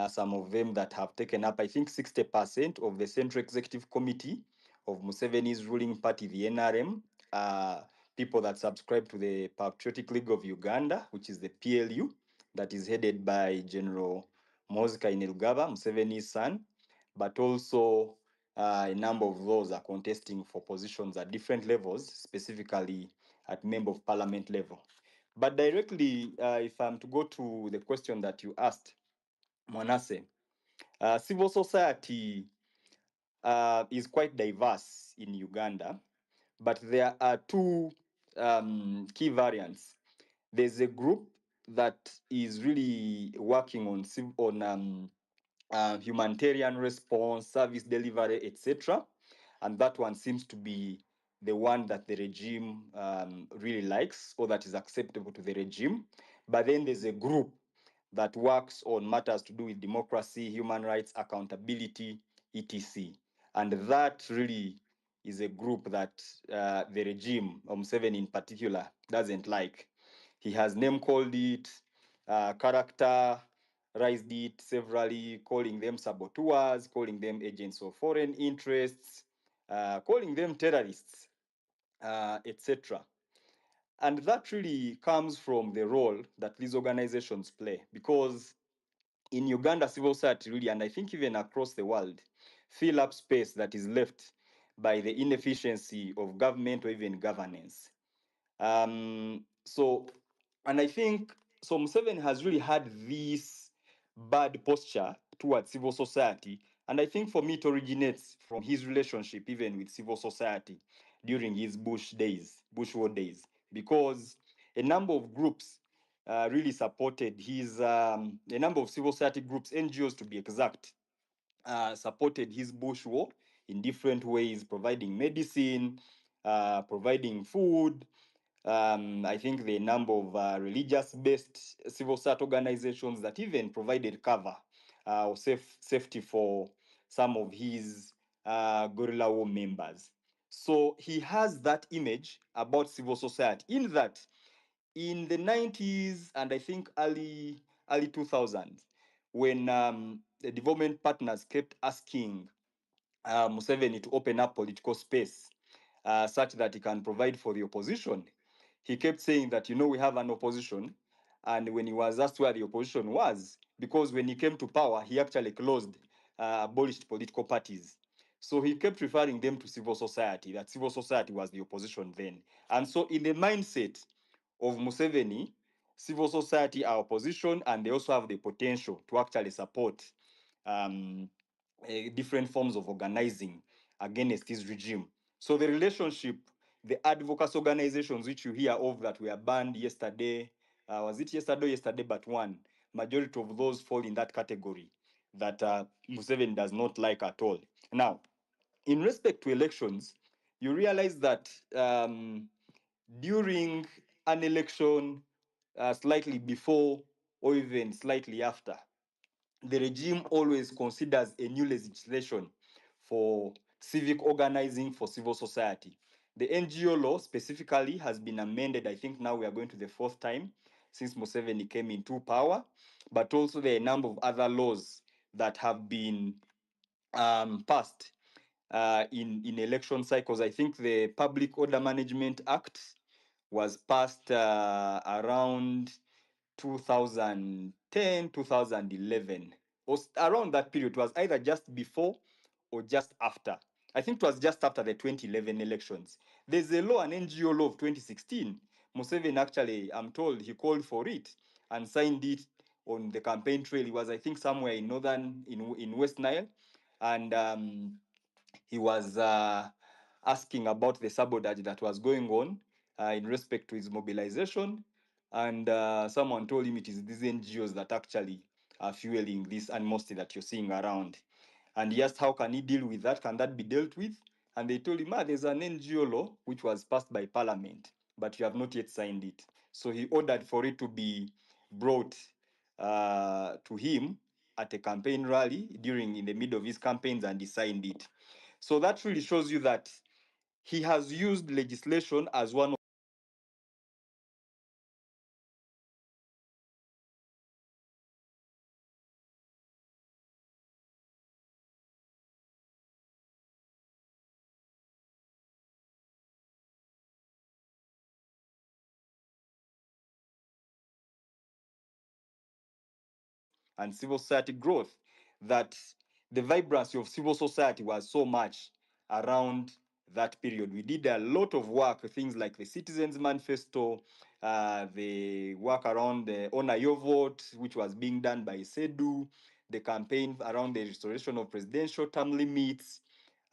Some of them that have taken up, I think, 60% of the Central Executive Committee of Museveni's ruling party, the NRM. People that subscribe to the Patriotic League of Uganda, which is the PLU, that is headed by General Moses Kainerugaba, Museveni's son. But also a number of those are contesting for positions at different levels, specifically at Member of Parliament level. But directly, if I'm to go to the question that you asked, Manasseh, civil society is quite diverse in Uganda, but there are 2 key variants. There's a group that is really working on humanitarian response, service delivery, etc. And that one seems to be the one that the regime really likes, or that is acceptable to the regime. But then there's a group that works on matters to do with democracy, human rights, accountability, etc. And that really is a group that the regime, Museveni in particular, doesn't like. He has name called it, characterized it severally, calling them saboteurs, calling them agents of foreign interests, calling them terrorists, etc. And that really comes from the role that these organizations play, because in Uganda, civil society really, and I think even across the world, fill up space that is left by the inefficiency of government or even governance. And I think so Museveni has really had this bad posture towards civil society. And I think for me it originates from his relationship even with civil society during his Bush war days, because a number of groups really supported his, a number of civil society groups, NGOs to be exact, supported his Bush war in different ways, providing medicine, providing food. I think the number of religious-based civil society organizations that even provided cover or safety for some of his guerrilla war members. So he has that image about civil society, in that in the 90s and I think early 2000s, when the development partners kept asking Museveni to open up political space such that he can provide for the opposition. He kept saying that, we have an opposition. And when he was asked where the opposition was, because when he came to power, he actually abolished political parties. So he kept referring them to civil society, that civil society was the opposition then. And so in the mindset of Museveni, civil society are opposition, and they also have the potential to actually support different forms of organizing against his regime. So the relationship, the advocacy organizations which you hear of that were banned yesterday, was it yesterday or yesterday but one? Majority of those fall in that category that Museveni does not like at all. Now, in respect to elections, you realize that during an election, slightly before or even slightly after, the regime always considers a new legislation for civic organizing for civil society. The NGO law specifically has been amended. I think now we are going to the fourth time since Museveni came into power, but also there are a number of other laws that have been passed in election cycles. I think the Public Order Management Act was passed around 2010, 2011, or around that period. It was either just before or just after. I think it was just after the 2011 elections. There's a law, an NGO law of 2016. Museveni actually, I'm told, he called for it and signed it on the campaign trail. He was, I think, somewhere in West Nile, and he was asking about the sabotage that was going on in respect to his mobilization. And someone told him it is these NGOs that actually are fueling this animosity that you're seeing around. And he asked, how can he deal with that? Can that be dealt with? And they told him, there's an NGO law which was passed by parliament, but you have not yet signed it. So he ordered for it to be brought to him at a campaign rally in the middle of his campaigns, and he signed it. So that really shows you that he has used legislation as one of and civil society growth, that the vibrancy of civil society was so much around that period. We did a lot of work, things like the Citizens Manifesto, the work around the Honor Your Vote, which was being done by SEDU, the campaign around the restoration of presidential term limits.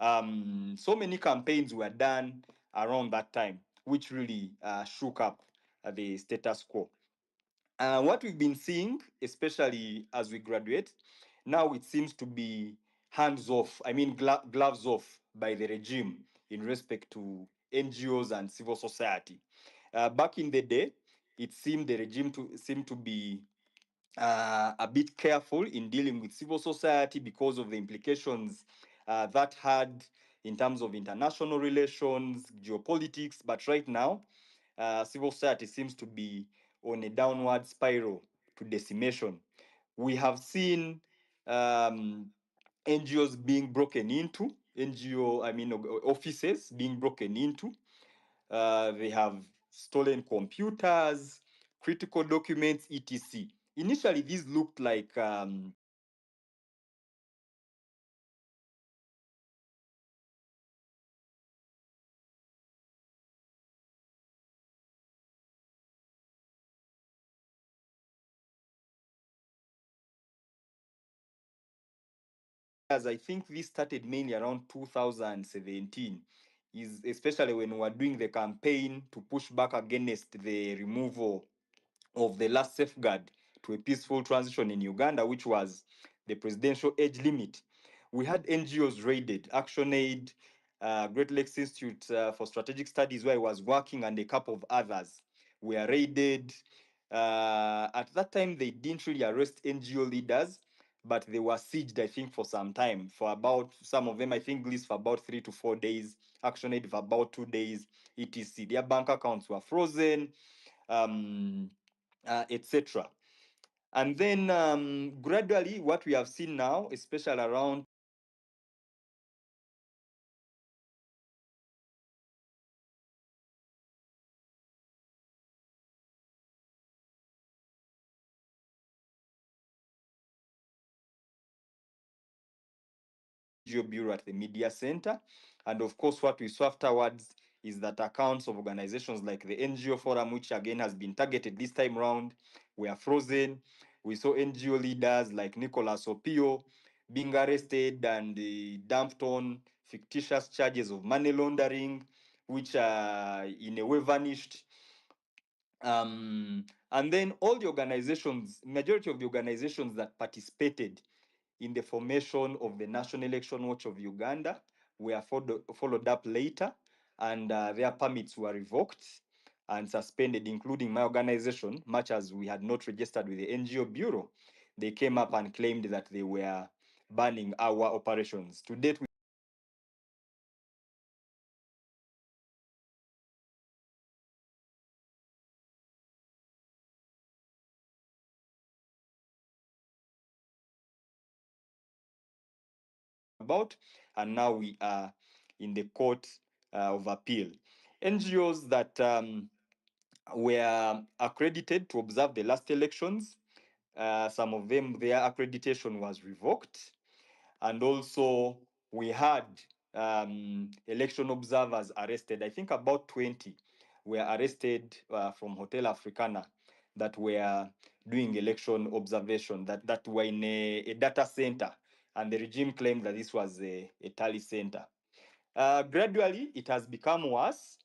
So many campaigns were done around that time, which really shook up the status quo. What we've been seeing, especially as we graduate, now it seems to be hands off, gloves off by the regime in respect to NGOs and civil society. Back in the day, it seemed the regime seemed to be a bit careful in dealing with civil society because of the implications that had in terms of international relations, geopolitics. But right now, civil society seems to be on a downward spiral to decimation. We have seen NGOs being broken into, offices being broken into. They have stolen computers, critical documents, etc. Initially, these looked like as I think this started mainly around 2017, is especially when we were doing the campaign to push back against the removal of the last safeguard to a peaceful transition in Uganda, which was the presidential age limit. We had NGOs raided, ActionAid, Great Lakes Institute for Strategic Studies, where I was working, and a couple of others were raided. At that time, they didn't really arrest NGO leaders, but they were sieged, I think, for some time. For about some of them, I think, at least for about 3 to 4 days. ActionAid for about 2 days, etc. Their bank accounts were frozen, etc. And then gradually, what we have seen now, especially around NGO Bureau at the Media Center. And of course, what we saw afterwards is that accounts of organizations like the NGO Forum, which again has been targeted this time round, were frozen. We saw NGO leaders like Nicholas Opio being arrested and dumped on fictitious charges of money laundering, which in a way vanished. And then all the organizations, majority of the organizations that participated in the formation of the National Election Watch of Uganda were followed up later, and their permits were revoked and suspended, including my organization, much as we had not registered with the NGO Bureau. They came up and claimed that they were banning our operations. To date, about, and now we are in the court of appeal. NGOs that were accredited to observe the last elections, some of them, their accreditation was revoked. And also, we had election observers arrested. I think about 20 were arrested from Hotel Africana that were doing election observation, that were in a data center. And the regime claimed that this was a tally center. Gradually, it has become worse.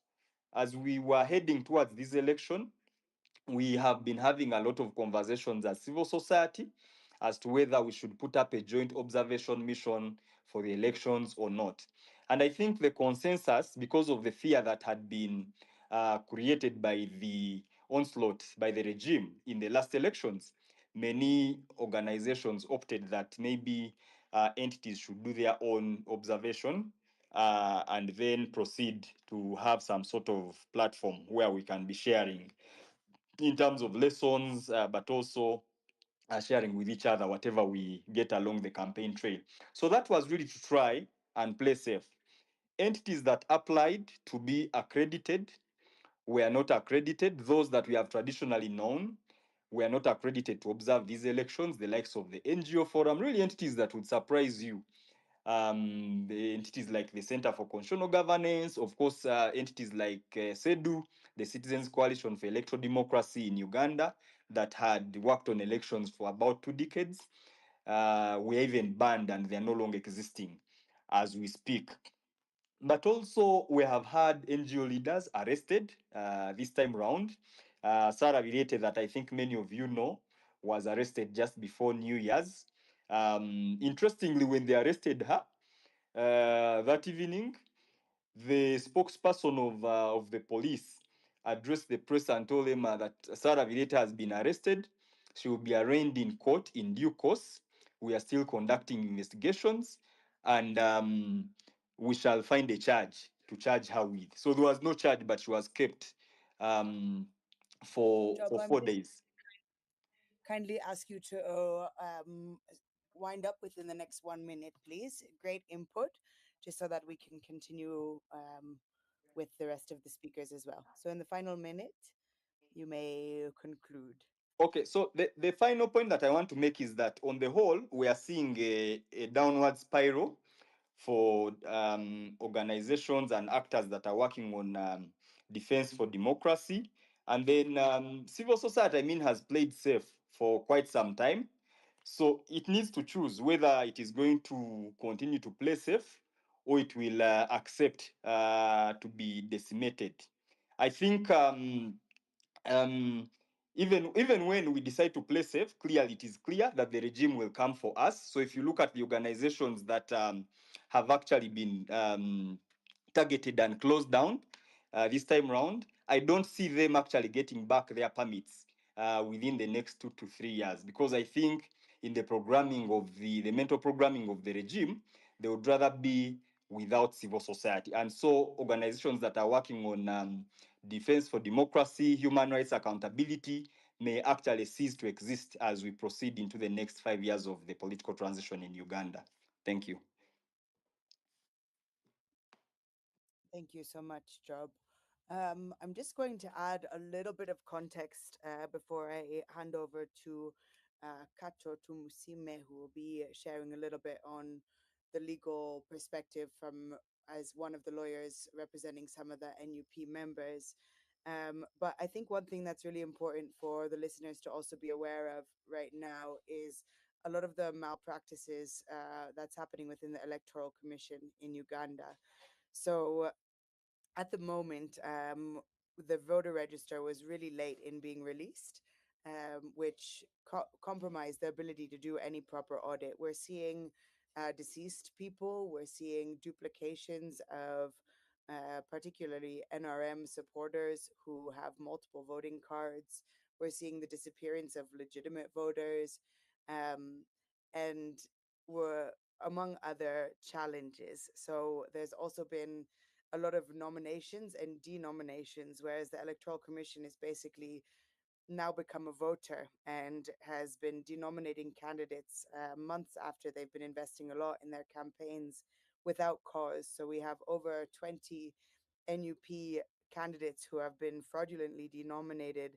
As we were heading towards this election, we have been having a lot of conversations as civil society as to whether we should put up a joint observation mission for the elections or not. And I think the consensus, because of the fear that had been created by the onslaught by the regime in the last elections, many organizations opted that maybe entities should do their own observation and then proceed to have some sort of platform where we can be sharing in terms of lessons, but also sharing with each other whatever we get along the campaign trail. So that was really to try and play safe. Entities that applied to be accredited were not accredited. Those that we have traditionally known were not accredited to observe these elections, the likes of the NGO Forum, really entities that would surprise you. The entities like the Center for Constitutional Governance, of course, entities like SEDU, the Citizens Coalition for Electoral Democracy in Uganda, that had worked on elections for about 2 decades, were even banned and they are no longer existing as we speak. But also, we have had NGO leaders arrested this time round. Sarah Virete, that I think many of you know, was arrested just before New Year's. Interestingly, when they arrested her that evening, the spokesperson of the police addressed the press and told them that Sarah Vireta has been arrested. She will be arraigned in court in due course. We are still conducting investigations, and we shall find a charge to charge her with. So there was no charge, but she was kept for Job, for I'm 4 days. kindly ask you to wind up within the next 1 minute, please. Great input, just so that we can continue with the rest of the speakers as well. So, in the final minute, you may conclude. Okay, so the final point that I want to make is that on the whole, we are seeing a downward spiral for organizations and actors that are working on defense for democracy. And then civil society, I mean, has played safe for quite some time. So it needs to choose whether it is going to continue to play safe or it will accept to be decimated. I think um, even when we decide to play safe, clearly it is clear that the regime will come for us. So if you look at the organizations that have actually been targeted and closed down this time round, I don't see them actually getting back their permits within the next 2 to 3 years, because I think in the programming of the mental programming of the regime, they would rather be without civil society. And so organizations that are working on defense for democracy, human rights accountability may actually cease to exist as we proceed into the next 5 years of the political transition in Uganda. Thank you. Thank you so much, Job. I'm just going to add a little bit of context before I hand over to Kato Tumusime, who will be sharing a little bit on the legal perspective from as one of the lawyers representing some of the NUP members. But I think one thing that's really important for the listeners to also be aware of right now is a lot of the malpractices that's happening within the Electoral Commission in Uganda. So at the moment, the voter register was really late in being released, which compromised the ability to do any proper audit. We're seeing deceased people, we're seeing duplications of particularly NRM supporters who have multiple voting cards. We're seeing the disappearance of legitimate voters, um, and we're among other challenges. So there's also been a lot of nominations and denominations, whereas the Electoral Commission is basically now become a voter and has been denominating candidates months after they've been investing a lot in their campaigns without cause. So we have over 20 NUP candidates who have been fraudulently denominated.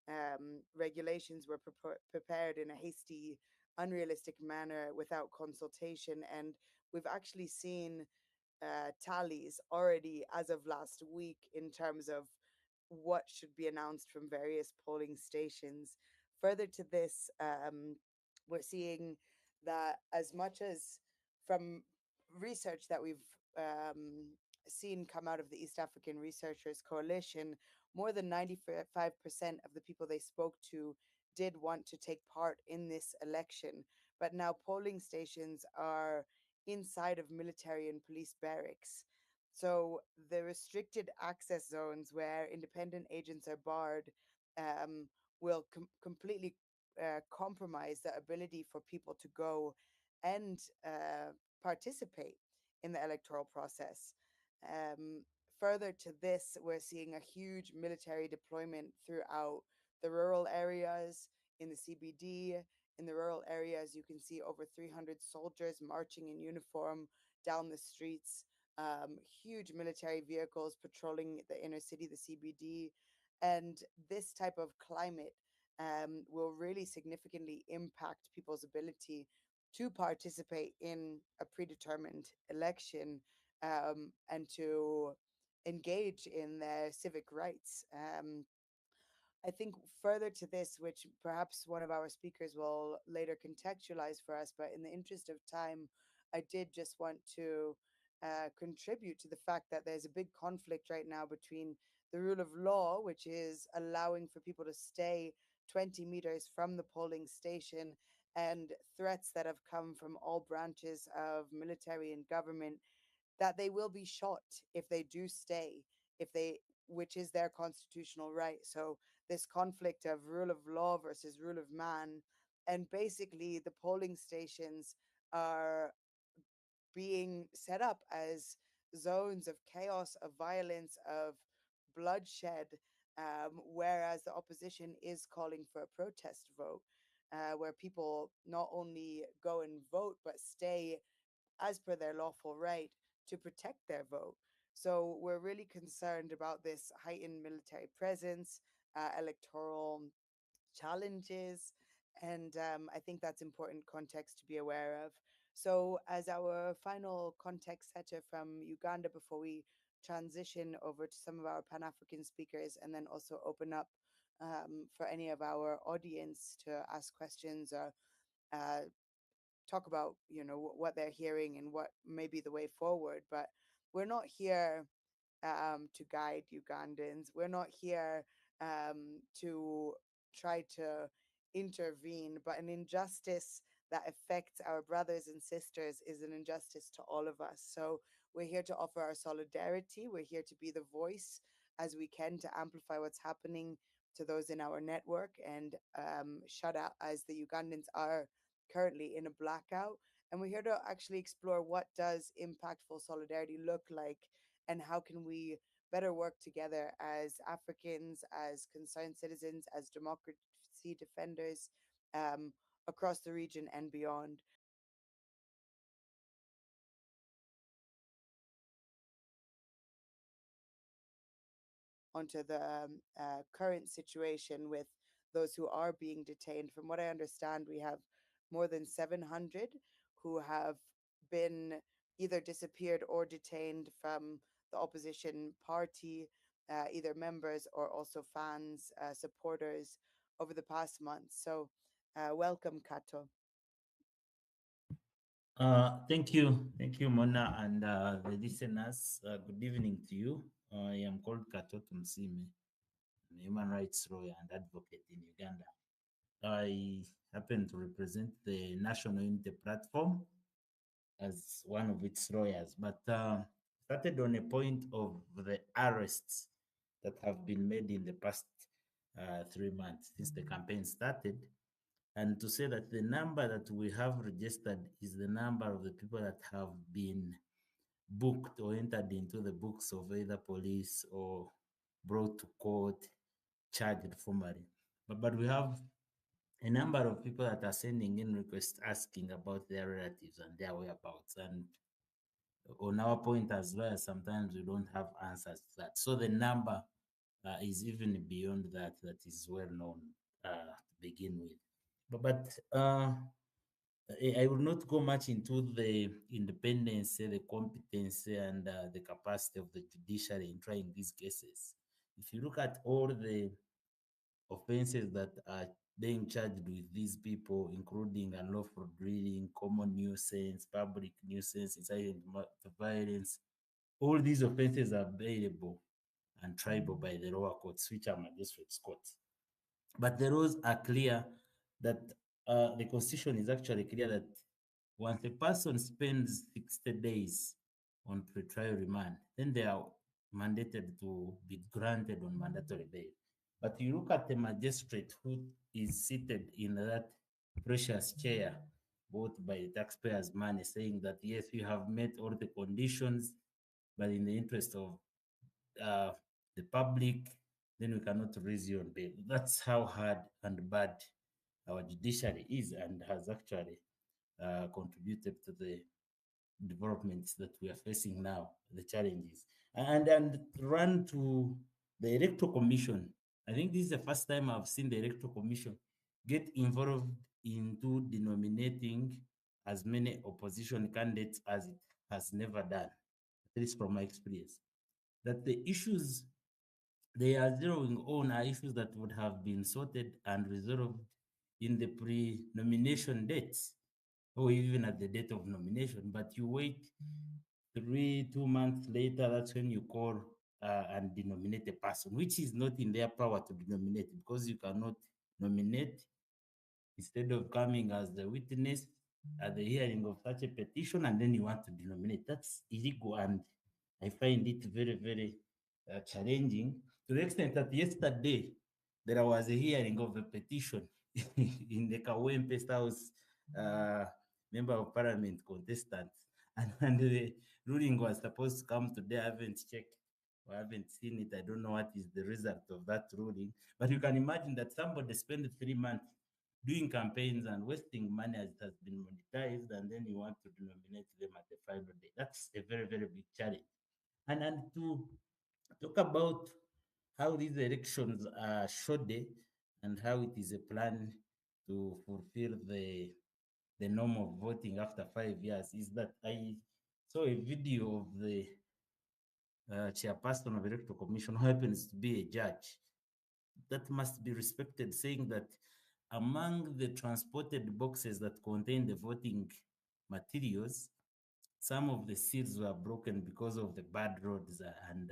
And regulations were prepared in a hasty, unrealistic manner without consultation. And we've actually seen tallies already as of last week in terms of what should be announced from various polling stations. Further to this, we're seeing that as much as from research that we've um, seen come out of the East African Researchers Coalition, more than 95% of the people they spoke to did want to take part in this election. But now polling stations are inside of military and police barracks. So the restricted access zones where independent agents are barred will completely compromise the ability for people to go and participate in the electoral process. Um, Further to this, we're seeing a huge military deployment throughout the rural areas, in the CBD. In the rural areas, you can see over 300 soldiers marching in uniform down the streets, huge military vehicles patrolling the inner city, the CBD. And this type of climate will really significantly impact people's ability to participate in a predetermined election, and to engage in their civic rights. I think further to this, which perhaps one of our speakers will later contextualize for us, but in the interest of time, I did just want to contribute to the fact that there's a big conflict right now between the rule of law, which is allowing for people to stay 20 meters from the polling station, and threats that have come from all branches of military and government that they will be shot if they do stay, if they, which is their constitutional right. So this conflict of rule of law versus rule of man, and basically the polling stations are being set up as zones of chaos, of violence, of bloodshed, whereas the opposition is calling for a protest vote, where people not only go and vote but stay as per their lawful right to protect their vote. So we're really concerned about this heightened military presence, electoral challenges, and I think that's important context to be aware of. So, as our final context setter from Uganda, before we transition over to some of our Pan African speakers, and then also open up for any of our audience to ask questions or uh, talk about, what they're hearing and what may be the way forward. But we're not here to guide Ugandans. We're not here to try to intervene, but an injustice that affects our brothers and sisters is an injustice to all of us. So we're here to offer our solidarity. We're here to be the voice as we can to amplify what's happening to those in our network, and shut out as the Ugandans are currently in a blackout. And we're here to actually explore what does impactful solidarity look like, and how can we better work together as Africans, as concerned citizens, as democracy democracy defenders across the region and beyond. Onto the current situation with those who are being detained. From what I understand, we have more than 700 who have been either disappeared or detained from the opposition party, either members or also fans, supporters over the past month. So, welcome, Kato. Thank you, Mona, and the listeners. Good evening to you. I am called Kato Tumsime, a human rights lawyer and advocate in Uganda. I happen to represent the National Unity Platform as one of its lawyers, but started on a point of the arrests that have been made in the past 3 months since the campaign started. And to say that the number that we have registered is the number of the people that have been booked or entered into the books of either police or brought to court, charged formally. But we have a number of people that are sending in requests asking about their relatives and their whereabouts. And on our point as well, sometimes we don't have answers to that. So the number is even beyond that, that is well known to begin with. But I will not go much into the independence, the competence, and the capacity of the judiciary in trying these cases. If you look at all the offenses that are being charged with these people, including unlawful drilling, common nuisance, public nuisance, inciting to violence, all these offenses are bailable and triable by the lower courts, which are magistrates' courts. But the rules are clear that the constitution is actually clear that once a person spends 60 days on pretrial remand, then they are mandated to be granted on mandatory bail. But you look at the magistrate who is seated in that precious chair, bought by the taxpayers' money, saying that yes, you have met all the conditions, but in the interest of the public, then we cannot raise you on bail. That's how hard and bad our judiciary is, and has actually contributed to the developments that we are facing now, the challenges. And run to the Electoral Commission. I think this is the first time I've seen the Electoral Commission get involved into denominating as many opposition candidates as it has never done, at least from my experience. That the issues they are zeroing on are issues that would have been sorted and resolved in the pre-nomination dates or even at the date of nomination. But you wait 2 months later, that's when you call and denominate a person, which is not in their power to denominate, because you cannot nominate instead of coming as the witness at the hearing of such a petition, and then you want to denominate. That's illegal, and I find it very, very challenging, to the extent that yesterday there was a hearing of a petition in the Kawempe House member of parliament contestant, and the ruling was supposed to come today. I haven't checked or I haven't seen it. I don't know what is the result of that ruling, but you can imagine that somebody spent 3 months doing campaigns and wasting money as it has been monetized, and then you want to denominate them at the final day. That's a very, very big challenge. And to talk about how these elections are shoddy and how it is a plan to fulfill the norm of voting after 5 years, is that I saw a video of the chairperson of Electoral Commission, who happens to be a judge, that must be respected, saying that among the transported boxes that contain the voting materials, some of the seals were broken because of the bad roads and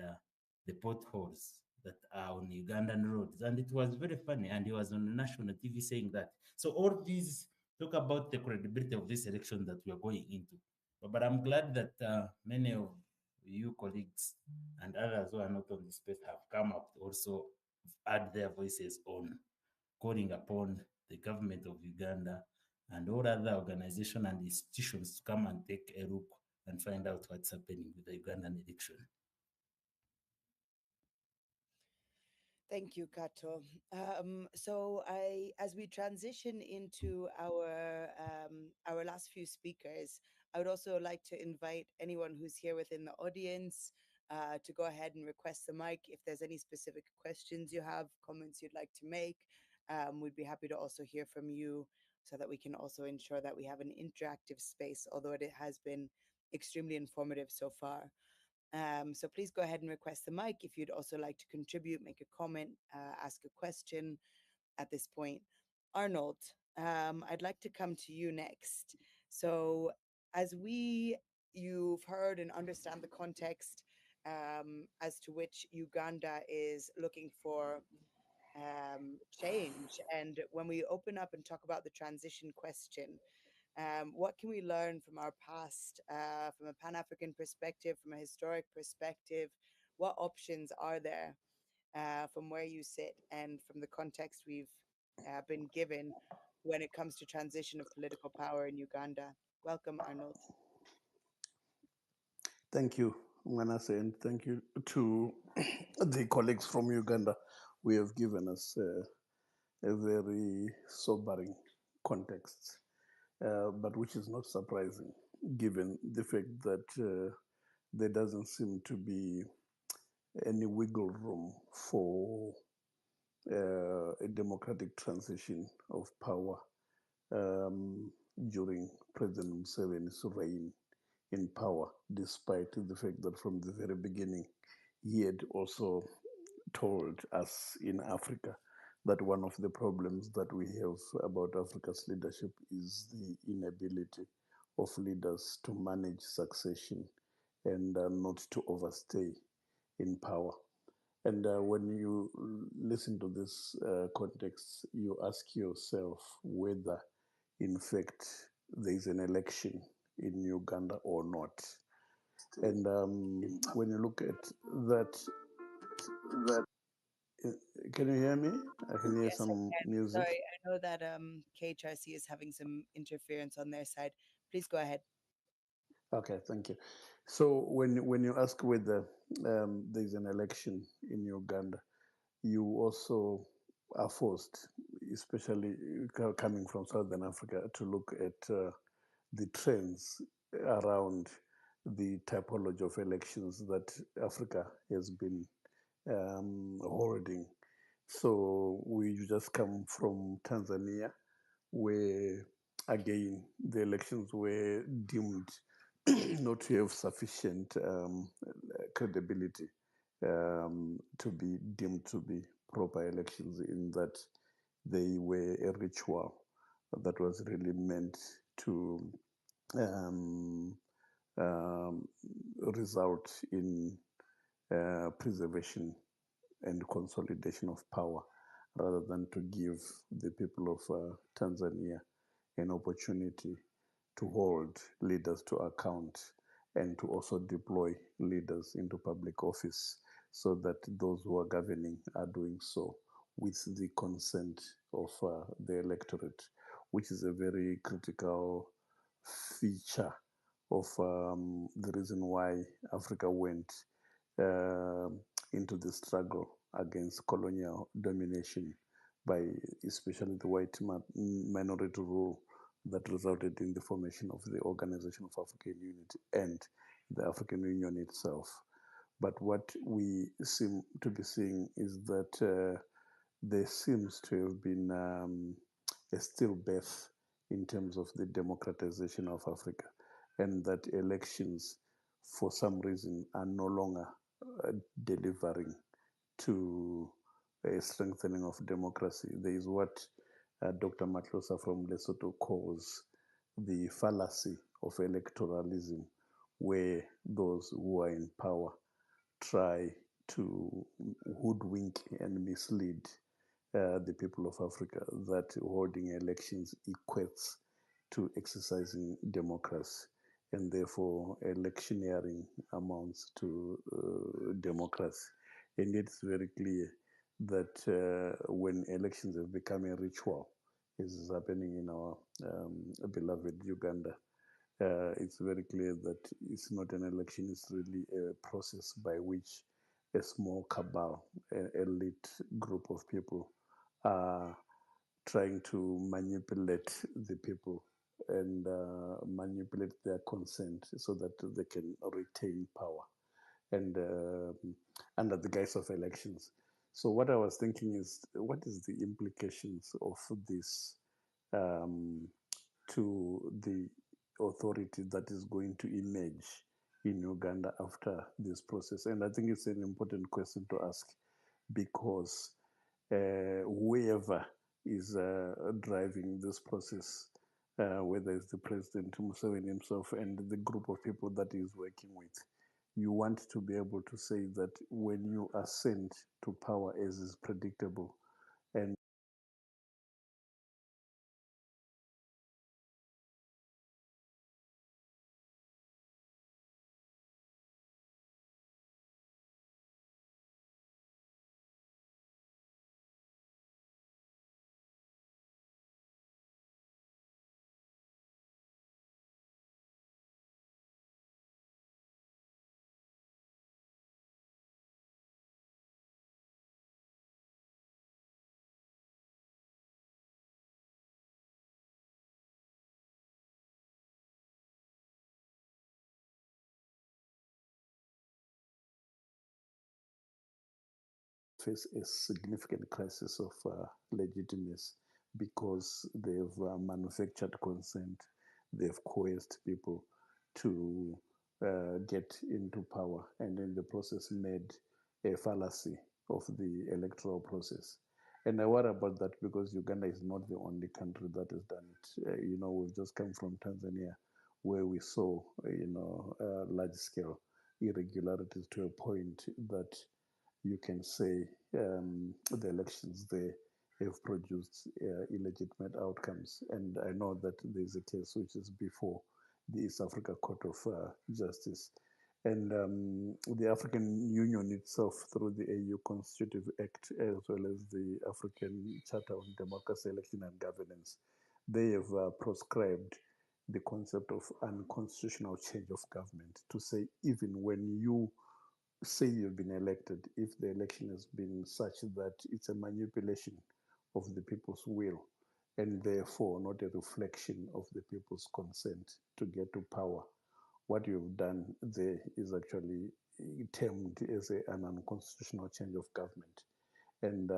the potholes that are on Ugandan roads. And it was very funny. And he was on national TV saying that. So all these talk about the credibility of this election that we are going into. But I'm glad that many of you colleagues and others who are not on this space have come up to also add their voices on calling upon the government of Uganda and all other organizations and institutions to come and take a look and find out what's happening with the Ugandan election. Thank you, Kato. As we transition into our last few speakers, I would also like to invite anyone who's here within the audience to go ahead and request the mic if there's any specific questions you have, comments you'd like to make. We'd be happy to also hear from you so that we can also ensure that we have an interactive space, although it has been extremely informative so far. So please go ahead and request the mic if you'd also like to contribute, make a comment, ask a question at this point. Arnold, I'd like to come to you next. So as you've heard and understand the context as to which Uganda is looking for change, and when we open up and talk about the transition question, what can we learn from our past, from a Pan African perspective, from a historic perspective? What options are there from where you sit and from the context we've been given when it comes to transition of political power in Uganda? Welcome, Arnold. Thank you, Manasseh, and thank you to the colleagues from Uganda. We have given us a very sobering context, but which is not surprising given the fact that there doesn't seem to be any wiggle room for a democratic transition of power during President Museveni's reign in power, despite the fact that from the very beginning he had also told us in Africa that one of the problems that we have about Africa's leadership is the inability of leaders to manage succession and not to overstay in power. And when you listen to this context, you ask yourself whether, in fact, there is an election in Uganda or not. And when you look at that, can you hear me? I can hear Yes, I some can. music. Sorry, I know that KHRC is having some interference on their side. Please go ahead. Okay, thank you. So when you ask whether there's an election in Uganda, you also are forced, especially coming from Southern Africa, to look at the trends around the typology of elections that Africa has been holding. So we just come from Tanzania, where again the elections were deemed not to have sufficient credibility to be deemed to be proper elections, in that they were a ritual that was really meant to um, um, result in preservation and consolidation of power, rather than to give the people of Tanzania an opportunity to hold leaders to account and to also deploy leaders into public office, so that those who are governing are doing so with the consent of the electorate, which is a very critical feature of the reason why Africa went uh, into the struggle against colonial domination by especially the white minority rule that resulted in the formation of the Organization of African Unity and the African Union itself. But what we seem to be seeing is that there seems to have been a stillbirth in terms of the democratization of Africa, and that elections, for some reason, are no longer delivering to a strengthening of democracy. There is what Dr. Matlosa from Lesotho calls the fallacy of electoralism, where those who are in power try to hoodwink and mislead the people of Africa that holding elections equates to exercising democracy, and therefore electioneering amounts to democracy. And it's very clear that when elections have become a ritual, as is happening in our beloved Uganda, it's very clear that it's not an election, it's really a process by which a small cabal, an elite group of people are trying to manipulate the people and manipulate their consent so that they can retain power and under the guise of elections. So what I was thinking is, what is the implications of this um, to the authority that is going to emerge in Uganda after this process? And I think it's an important question to ask, because whoever is driving this process, whether it's the President Museveni himself and the group of people that he's working with, you want to be able to say that when you ascend to power, as is predictable, and face a significant crisis of legitimacy, because they've manufactured consent, they've coerced people to get into power, and in the process made a fallacy of the electoral process. And I worry about that because Uganda is not the only country that has done it. We've just come from Tanzania, where we saw, large scale irregularities to a point that you can say the elections there have produced illegitimate outcomes. And I know that there's a case which is before the East Africa Court of Justice. And the African Union itself, through the AU Constitutive Act, as well as the African Charter on Democracy, Election and Governance, they have proscribed the concept of unconstitutional change of government, to say even when you say you've been elected, if the election has been such that it's a manipulation of the people's will and therefore not a reflection of the people's consent to get to power, what you've done there is actually termed as an unconstitutional change of government, and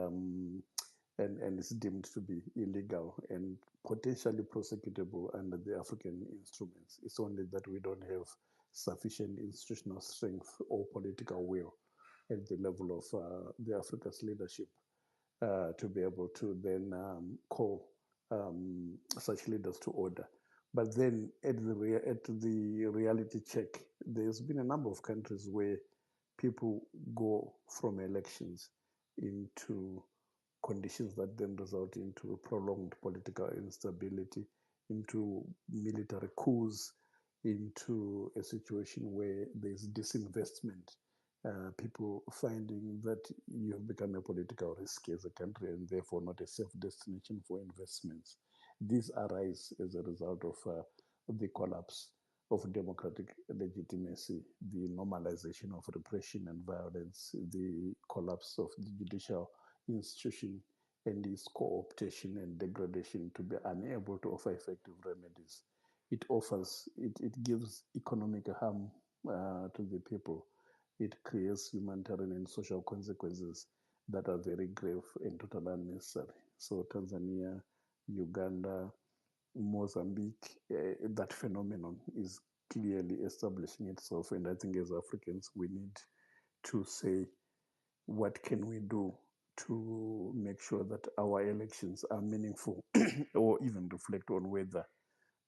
and it's deemed to be illegal and potentially prosecutable under the African instruments. It's only that we don't have sufficient institutional strength or political will at the level of the Africa's leadership to be able to then call such leaders to order. But then at the reality check, there's been a number of countries where people go from elections into conditions that then result into prolonged political instability, into military coups, into a situation where there's disinvestment, people finding that you have become a political risk as a country and therefore not a safe destination for investments. These arise as a result of the collapse of democratic legitimacy, the normalization of repression and violence, the collapse of the judicial institution, and its co-optation and degradation to be unable to offer effective remedies. It gives economic harm to the people. It creates humanitarian and social consequences that are very grave and totally unnecessary. So Tanzania, Uganda, Mozambique, that phenomenon is clearly establishing itself. And I think as Africans, we need to say, what can we do to make sure that our elections are meaningful or even reflect on whether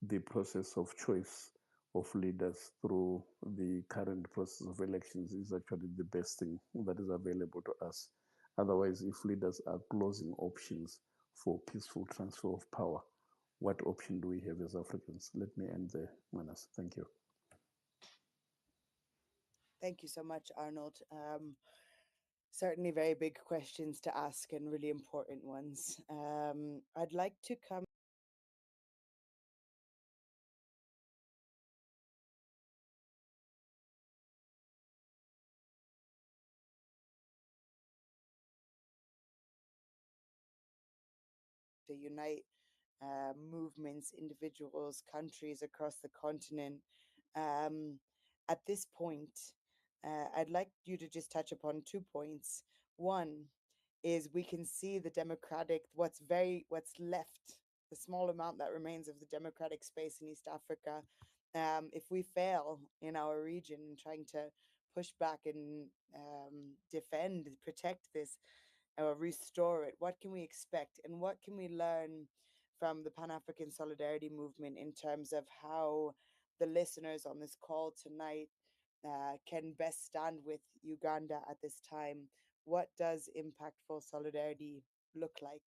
the process of choice of leaders through the current process of elections is actually the best thing that is available to us. Otherwise, if leaders are closing options for peaceful transfer of power, what option do we have as Africans? Let me end there, Manas. Thank you. Thank you so much, Arnold. Certainly very big questions to ask and really important ones. I'd like to come to unite movements, individuals, countries across the continent. Um, at this point, I'd like you to just touch upon 2 points. One is we can see the democratic, what's left, the small amount that remains of the democratic space in East Africa. If we fail in our region in trying to push back and defend, protect this, or restore it, what can we expect? And what can we learn from the Pan African Solidarity Movement in terms of how the listeners on this call tonight can best stand with Uganda at this time? What does impactful solidarity look like?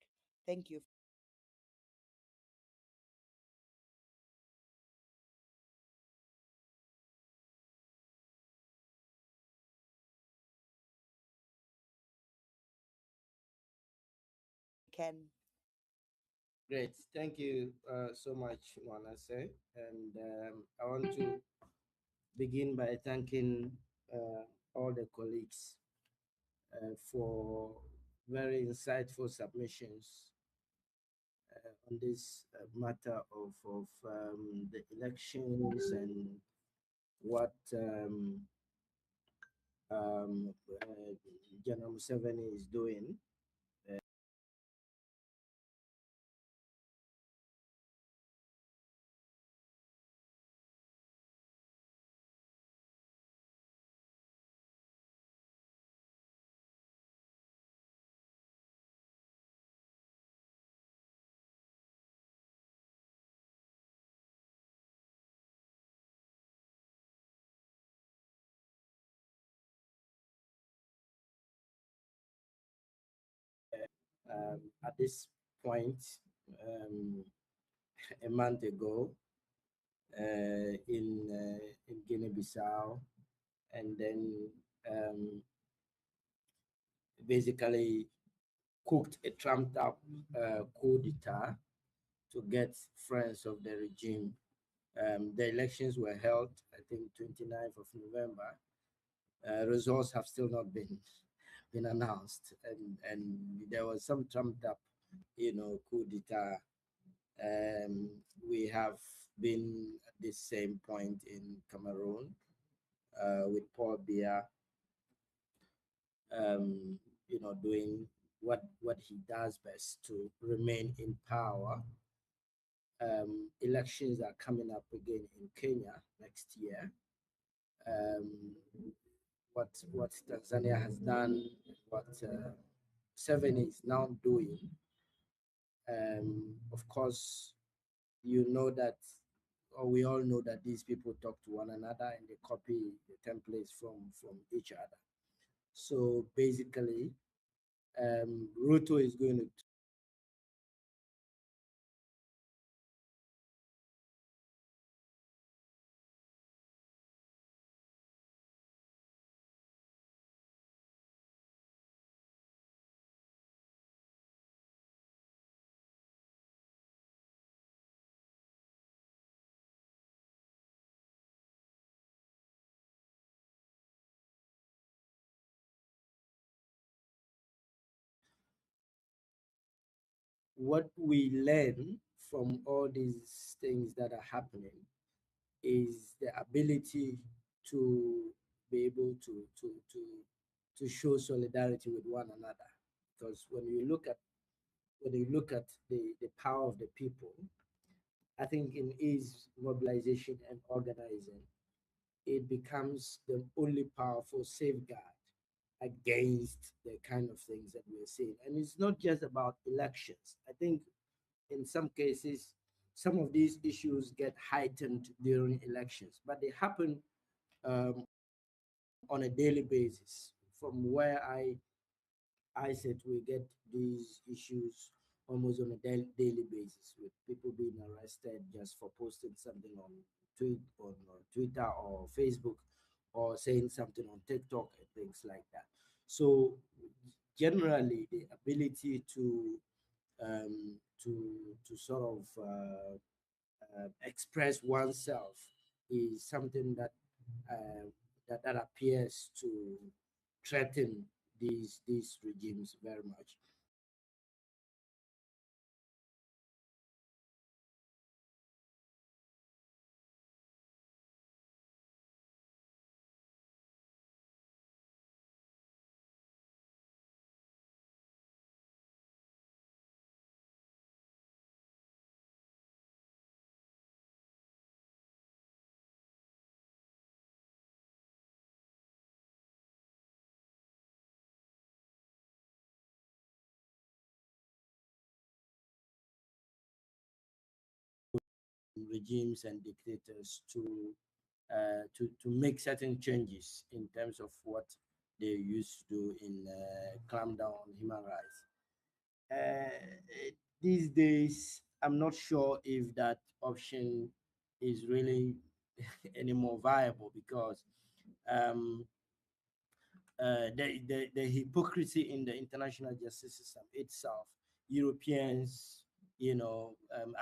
Thank you. Ken. Great. Thank you so much, Manasseh. And I want to begin by thanking all the colleagues for very insightful submissions on this matter of the elections and what General Museveni is doing. At this point, um, a month ago, in Guinea-Bissau, and then basically cooked a trumped up coup d'etat to get friends of the regime. The elections were held, I think, 29th of November. Results have still not been announced, and there was some trumped up, coup d'etat. We have been at the same point in Cameroon with Paul Biya, doing what he does best to remain in power. Elections are coming up again in Kenya next year. What Tanzania has done, what Seven is now doing. Of course, you know that, or we all know that these people talk to one another and they copy the templates from each other. So basically, Ruto is going to what we learn from all these things that are happening is the ability to be able to show solidarity with one another. Because when you look at the power of the people, I think in his mobilization and organizing, it becomes the only powerful safeguard against the kind of things that we're seeing. And it's not just about elections. I think in some cases, some of these issues get heightened during elections, but they happen um, on a daily basis. From where I said we get these issues almost on a daily basis, with people being arrested just for posting something on Twitter or Facebook, or saying something on TikTok and things like that. So generally, the ability to sort of express oneself is something that appears to threaten these regimes very much. regimes and dictators to make certain changes in terms of what they used to do in clamp down on human rights. These days, I'm not sure if that option is really any more viable because um, the hypocrisy in the international justice system itself, Europeans,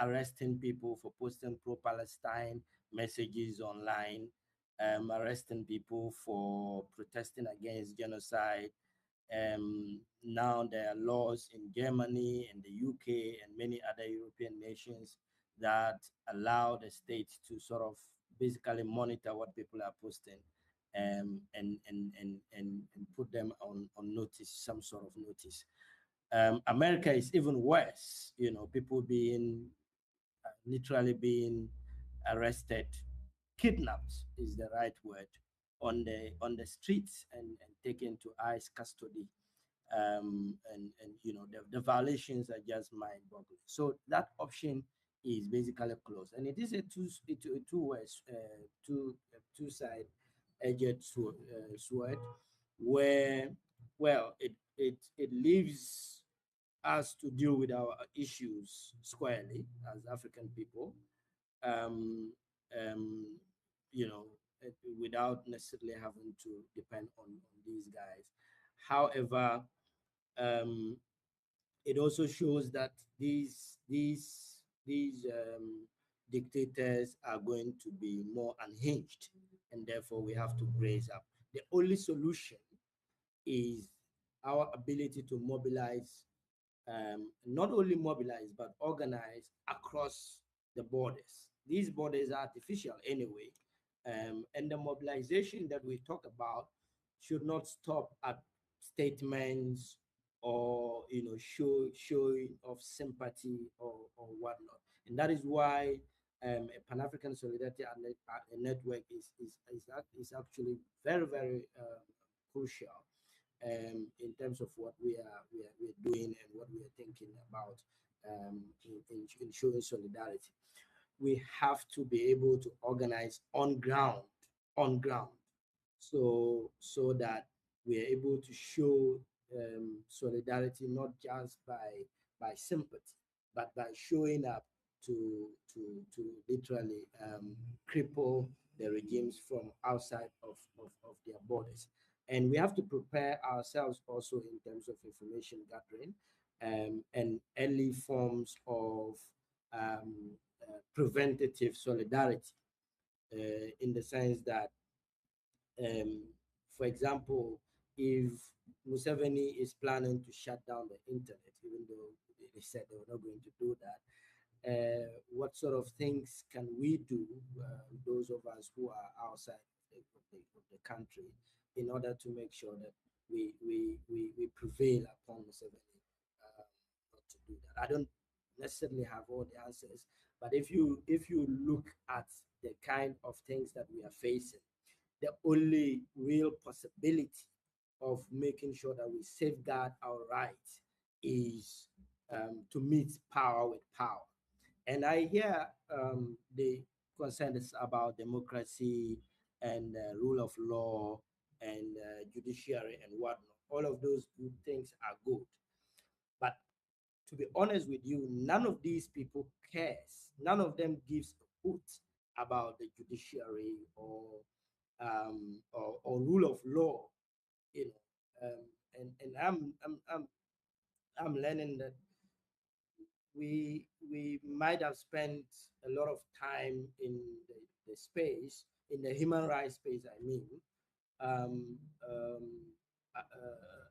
arresting people for posting pro-Palestine messages online, arresting people for protesting against genocide. Now there are laws in Germany and the UK and many other European nations that allow the states to sort of basically monitor what people are posting, and put them on notice, some sort of notice. America is even worse, people being literally being arrested, kidnapped is the right word, on the streets and taken to ICE custody. And the violations are just mind-boggling. So that option is basically closed, and it is a two-way, two-side edged sword, where, well, it leaves us to deal with our issues squarely as African people, um, um, you know, without necessarily having to depend on these guys. However, um, it also shows that these dictators are going to be more unhinged, and therefore we have to brace up. The only solution is our ability to mobilize, not only mobilize but organize across the borders. These borders are artificial anyway, and the mobilization that we talk about should not stop at statements or showing of sympathy or whatnot. And that is why a Pan-African Solidarity Network is actually very, very crucial, in terms of what we're doing and what we are thinking about, in showing solidarity. We have to be able to organize on ground, so that we are able to show solidarity not just by sympathy, but by showing up to literally cripple the regimes from outside of their borders. And we have to prepare ourselves also in terms of information gathering, and early forms of preventative solidarity, in the sense that, um, for example, if Museveni is planning to shut down the internet, even though they said they were not going to do that, what sort of things can we do, those of us who are outside of the country, in order to make sure that we prevail upon Museveni, not to do that? I don't necessarily have all the answers, but if you look at the kind of things that we are facing, the only real possibility of making sure that we safeguard our rights is, to meet power with power. And I hear the concerns about democracy and rule of law and judiciary and whatnot. All of those good things are good. But to be honest with you, none of these people cares. None of them gives a hoot about the judiciary or rule of law. You know, and I'm learning that we might have spent a lot of time in the space, in the human rights space, I mean, um, um,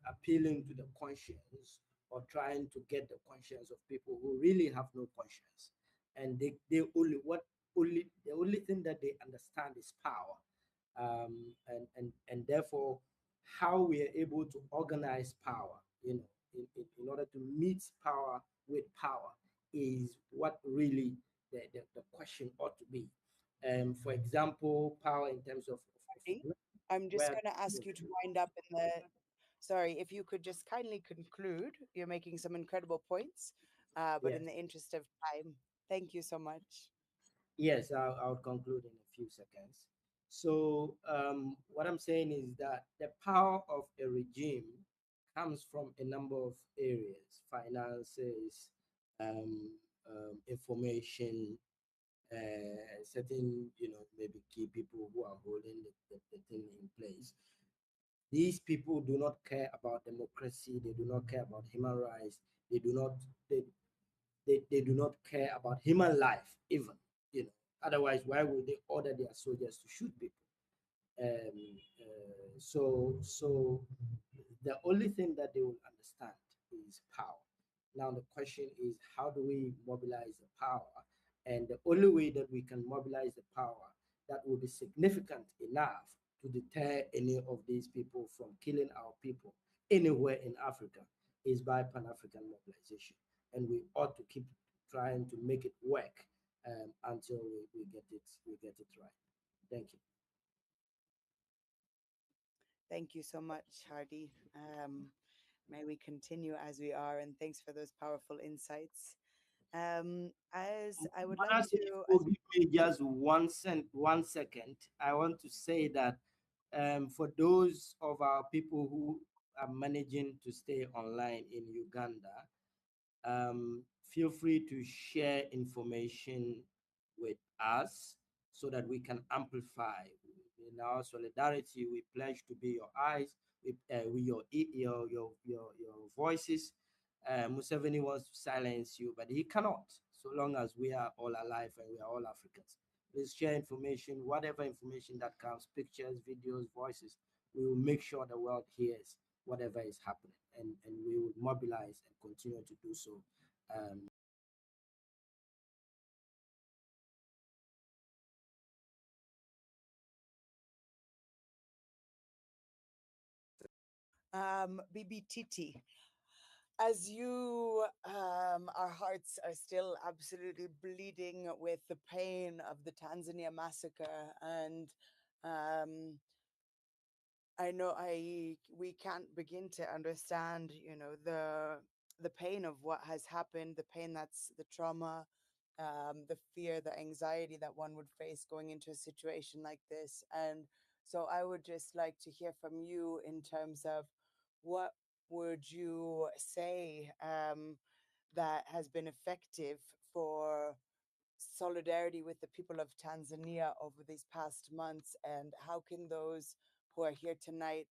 appealing to the conscience, or trying to get the conscience of people who really have no conscience, and they only the only thing that they understand is power, and therefore how we are able to organize power, in order to meet power with power, is what really the question ought to be. For example, power in terms Hardy, of I'm just where. going to ask you to wind up in the. Sorry, if you could just kindly conclude. You're making some incredible points, but Yes. in the interest of time, thank you so much. Yes, I'll conclude in a few seconds. So, what I'm saying is that the power of a regime comes from a number of areas: finances, um, information, certain, maybe key people who are holding the thing in place. These people do not care about democracy. They do not care about human rights. They do not. They, they do not care about human life even. you know Otherwise, why would they order their soldiers to shoot people? So the only thing that they will understand is power. Now the question is, how do we mobilize the power? And the only way that we can mobilize the power that will be significant enough to deter any of these people from killing our people anywhere in Africa is by Pan-African mobilization. And we ought to keep trying to make it work, until we get it right. Thank you. Thank you so much, Hardy. May we continue as we are, and thanks for those powerful insights. As I would like Manasseh, if to, you as give me just 1 second, I want to say that, for those of our people who are managing to stay online in Uganda, feel free to share information with us so that we can amplify. In our solidarity, we pledge to be your eyes, with your voices. Museveni wants to silence you, but he cannot, so long as we are all alive and we are all Africans. Please share information, whatever information that comes, pictures, videos, voices. We will make sure the world hears whatever is happening, and we will mobilize and continue to do so. Um, BBTT, as you, our hearts are still absolutely bleeding with the pain of the Tanzania massacre, and um, I know we can't begin to understand, the pain of what has happened, the pain that's the trauma, the fear, the anxiety that one would face going into a situation like this. And so I would just like to hear from you in terms of what would you say, that has been effective for solidarity with the people of Tanzania over these past months, and how can those who are here tonight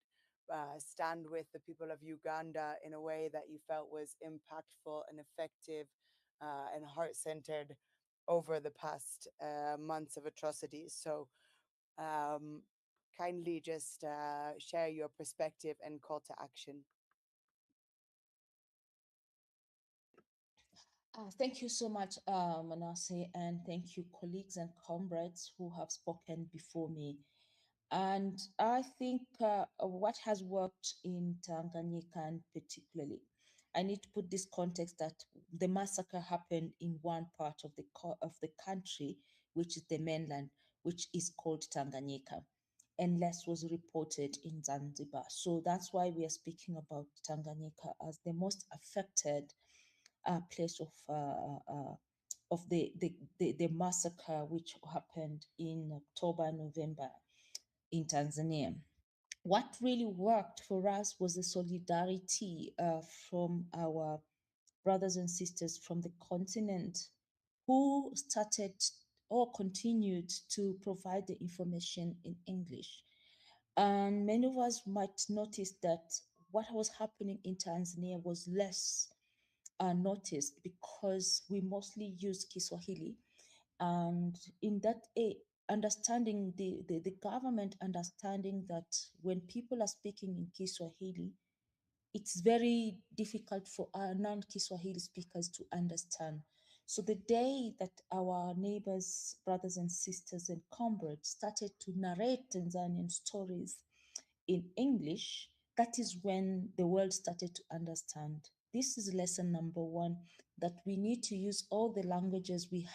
stand with the people of Uganda in a way that you felt was impactful and effective, and heart centered over the past months of atrocities? So, um, kindly just share your perspective and call to action. Thank you so much, Manasseh, and thank you, colleagues and comrades who have spoken before me. And I think what has worked in Tanganyika, and particularly, I need to put this context that the massacre happened in one part of the country, which is the mainland, which is called Tanganyika, and less was reported in Zanzibar. So that's why we are speaking about Tanganyika as the most affected place of the massacre which happened in October, November in Tanzania. What really worked for us was the solidarity from our brothers and sisters from the continent who started or continued to provide the information in English. And many of us might notice that what was happening in Tanzania was less noticed because we mostly use Kiswahili. And in that understanding, the government understanding that when people are speaking in Kiswahili, it's very difficult for our non-Kiswahili speakers to understand. So the day that our neighbors, brothers and sisters and comrades started to narrate Tanzanian stories in English, that is when the world started to understand. This is lesson number one, that we need to use all the languages we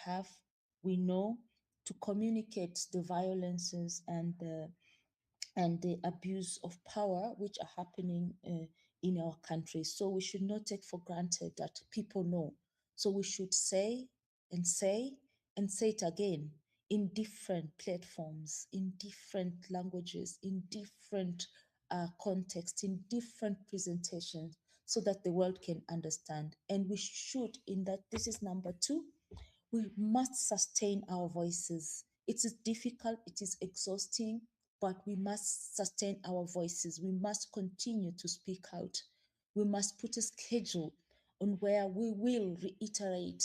know, to communicate the violences and the abuse of power which are happening in our country. So we should not take for granted that people know. So we should say and say and say it again. in different platforms, in different languages, in different contexts, in different presentations, so that the world can understand. And we should, in that, this is number two, we must sustain our voices. It is difficult, it is exhausting, but we must sustain our voices. We must continue to speak out. We must put a schedule on where we will reiterate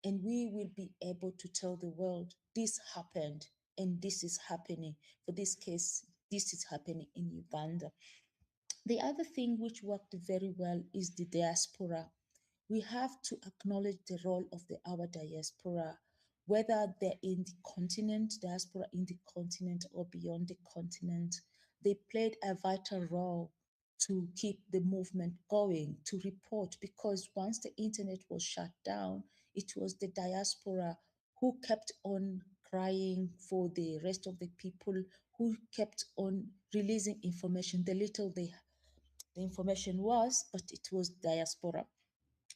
and we will be able to tell the world this happened and this is happening. For this case, this is happening in Uganda. The other thing which worked very well is the diaspora. We have to acknowledge the role of our diaspora, whether they're in the continent, diaspora in the continent or beyond the continent. They played a vital role to keep the movement going, to report, because once the internet was shut down, it was the diaspora who kept on crying for the rest of the people, who kept on releasing information, the little the information was, but it was diaspora.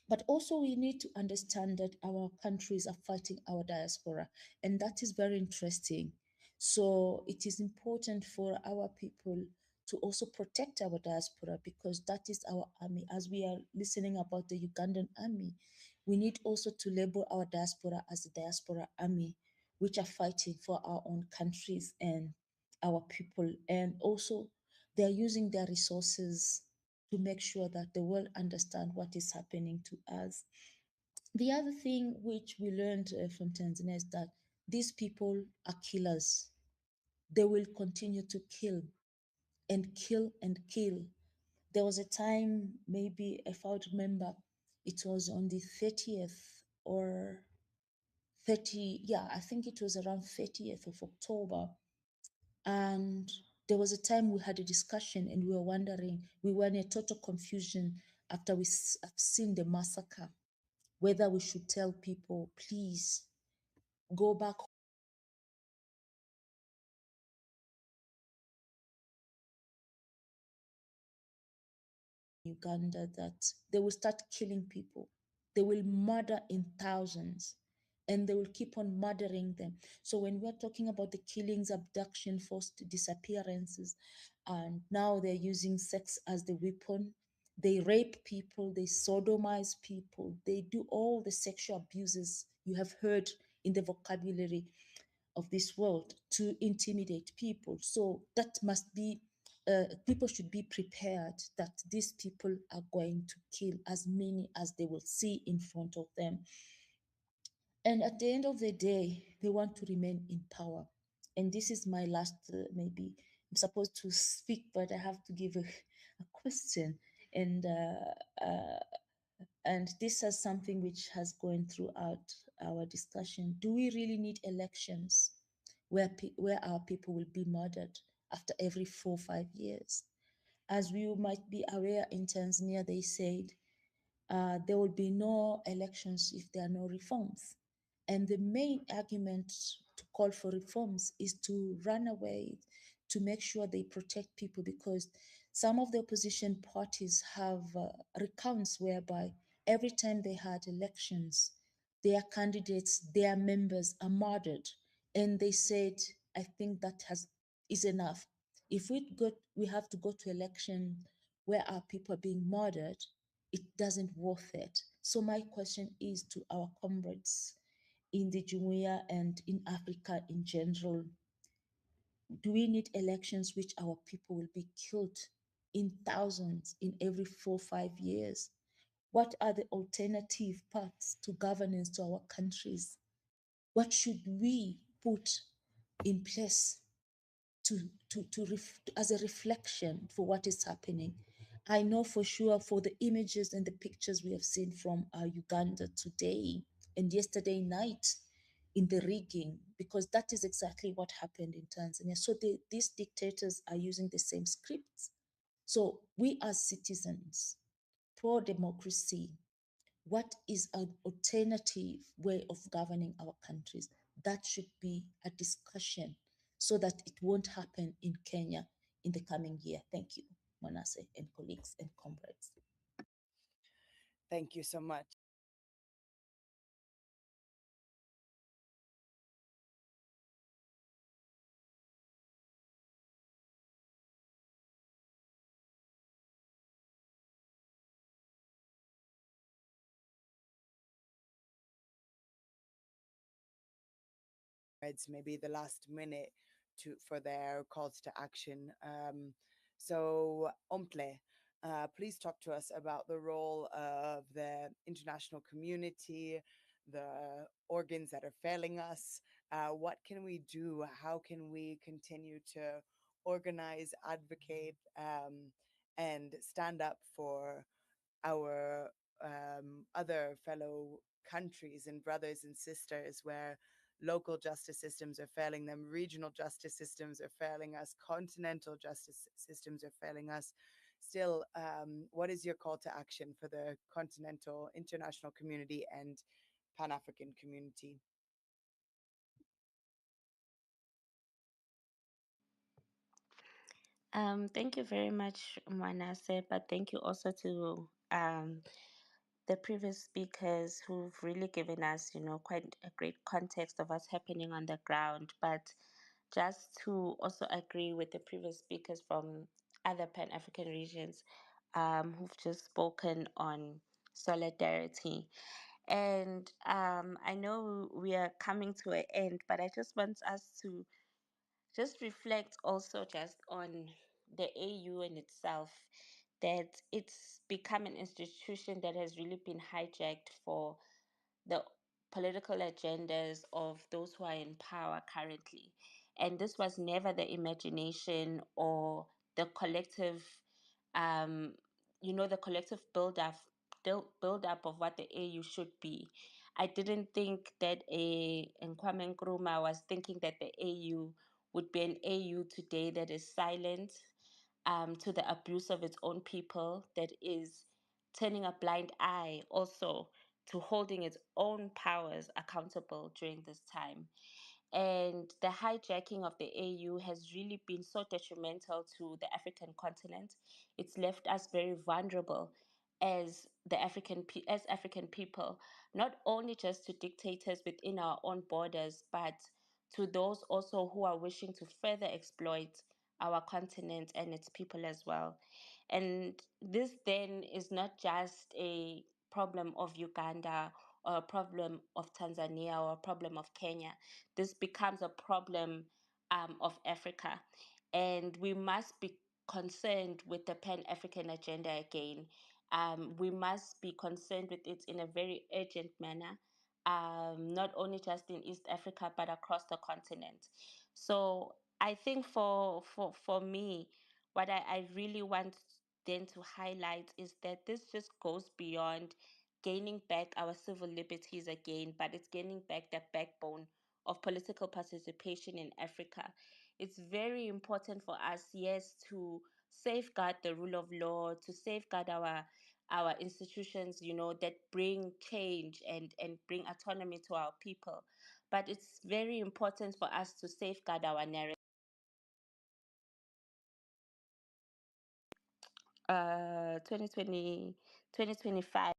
But also, we need to understand that our countries are fighting our diaspora, and that is very interesting. So, it is important for our people to also protect our diaspora, because that is our army. As we are listening about the Ugandan army, we need also to label our diaspora as a diaspora army, which are fighting for our own countries and our people. And also, they are using their resources to make sure that the world understand what is happening to us. The other thing which we learned from Tanzania is that these people are killers. They will continue to kill and kill and kill. There was a time, maybe if I would remember, it was on the 30th or 30, yeah, I think it was around 30th of October. And there was a time we had a discussion and we were wondering, we were in a total confusion after we have seen the massacre, whether we should tell people, please go back Uganda, that they will start killing people. They will murder in thousands and they will keep on murdering them. So when we're talking about the killings, abduction, forced disappearances, and now they're using sex as the weapon, they rape people, they sodomize people, they do all the sexual abuses you have heard in the vocabulary of this world to intimidate people. So that must be, people should be prepared that these people are going to kill as many as they will see in front of them. And at the end of the day, they want to remain in power. And this is my last, maybe I'm supposed to speak, but I have to give a question. And this is something which has gone throughout our discussion. Do we really need elections where our people will be murdered after every 4 or 5 years? As we might be aware, in Tanzania, they said there will be no elections if there are no reforms. And the main argument to call for reforms is to run away, to make sure they protect people, because some of the opposition parties have recounts whereby every time they had elections, their candidates, their members are murdered. And they said, I think that is enough. If we have to go to election where our people are being murdered, it doesn't worth it. So my question is to our comrades in the Jumuiya and in Africa in general, do we need elections which our people will be killed in thousands in every 4 or 5 years? What are the alternative paths to governance to our countries? What should we put in place as a reflection for what is happening? I know for sure for the images and the pictures we have seen from Uganda today and yesterday night in the rigging, because that is exactly what happened in Tanzania. So these dictators are using the same scripts. So we as citizens, pro-democracy, what is an alternative way of governing our countries? That should be a discussion so that it won't happen in Kenya in the coming year. Thank you, Manasseh and colleagues and comrades. Thank you so much. maybe the last minute for their calls to action. So, Omple, please talk to us about the role of the international community, the organs that are failing us. What can we do? How can we continue to organize, advocate, and stand up for our other fellow countries and brothers and sisters where local justice systems are failing them, regional justice systems are failing us, continental justice systems are failing us. Still, what is your call to action for the continental international community and Pan-African community? Thank you very much, Manasseh, but thank you also to the previous speakers who've really given us, quite a great context of what's happening on the ground. But just to also agree with the previous speakers from other Pan-African regions who've just spoken on solidarity. And I know we are coming to an end, but I just want us to just reflect also just on the AU in itself, that it's become an institution that has really been hijacked for the political agendas of those who are in power currently. And this was never the imagination or the collective, um, the collective build up of what the AU should be. I didn't think that Kwame Nkrumah was thinking that the AU would be an AU today that is silent to the abuse of its own people, that is turning a blind eye also to holding its own powers accountable during this time. And the hijacking of the AU has really been so detrimental to the African continent. It's left us very vulnerable as as African people, not only just to dictators within our own borders, but to those also who are wishing to further exploit our continent and its people as well. And this then is not just a problem of Uganda or a problem of Tanzania or a problem of Kenya. This becomes a problem of Africa. And we must be concerned with the Pan African agenda again. We must be concerned with it in a very urgent manner, not only just in East Africa, but across the continent. So I think for me, what I really want then to highlight is that this just goes beyond gaining back our civil liberties again, but it's gaining back the backbone of political participation in Africa. It's very important for us, yes, to safeguard the rule of law, to safeguard our institutions, that bring change and bring autonomy to our people. But it's very important for us to safeguard our narrative. 2020, 2025.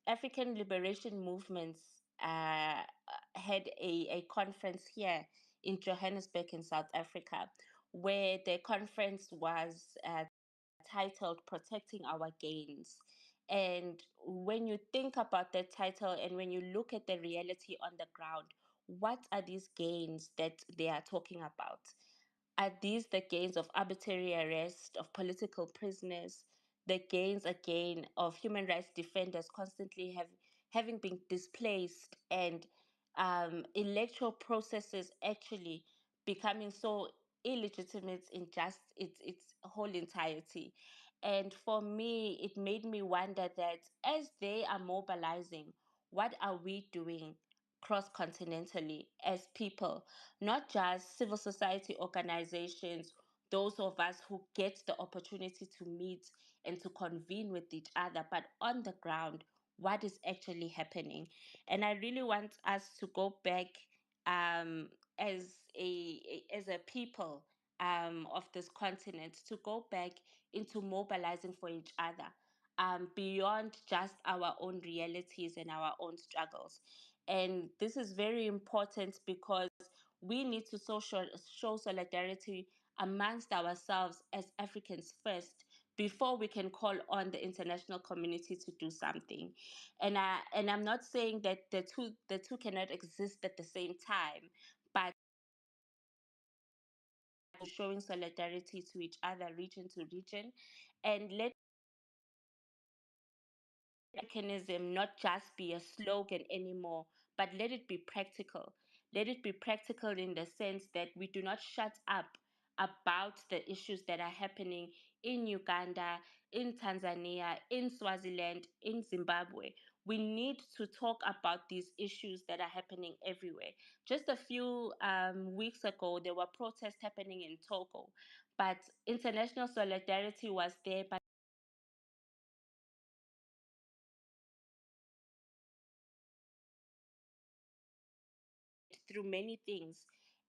African liberation movements had a conference here in Johannesburg in South Africa, where the conference was titled Protecting Our Gains. And when you think about that title and when you look at the reality on the ground, what are these gains that they are talking about? Are these the gains of arbitrary arrest of political prisoners, the gains again of human rights defenders constantly having been displaced, and electoral processes actually becoming so illegitimate in just its whole entirety? And for me, it made me wonder that as they are mobilizing, what are we doing cross continentally as people, not just civil society organizations, those of us who get the opportunity to meet and to convene with each other, but on the ground, what is actually happening? And I really want us to go back as a people of this continent, to go back into mobilizing for each other, beyond just our own realities and our own struggles. And this is very important because we need to show solidarity amongst ourselves as Africans first, before we can call on the international community to do something. And I'm not saying that the two cannot exist at the same time, but showing solidarity to each other, region to region, and let mechanism not just be a slogan anymore, but let it be practical. Let it be practical in the sense that we do not shut up about the issues that are happening in Uganda, in Tanzania, in Swaziland, in Zimbabwe. We need to talk about these issues that are happening everywhere. Just a few weeks ago, there were protests happening in Togo, but international solidarity was there. But through many things.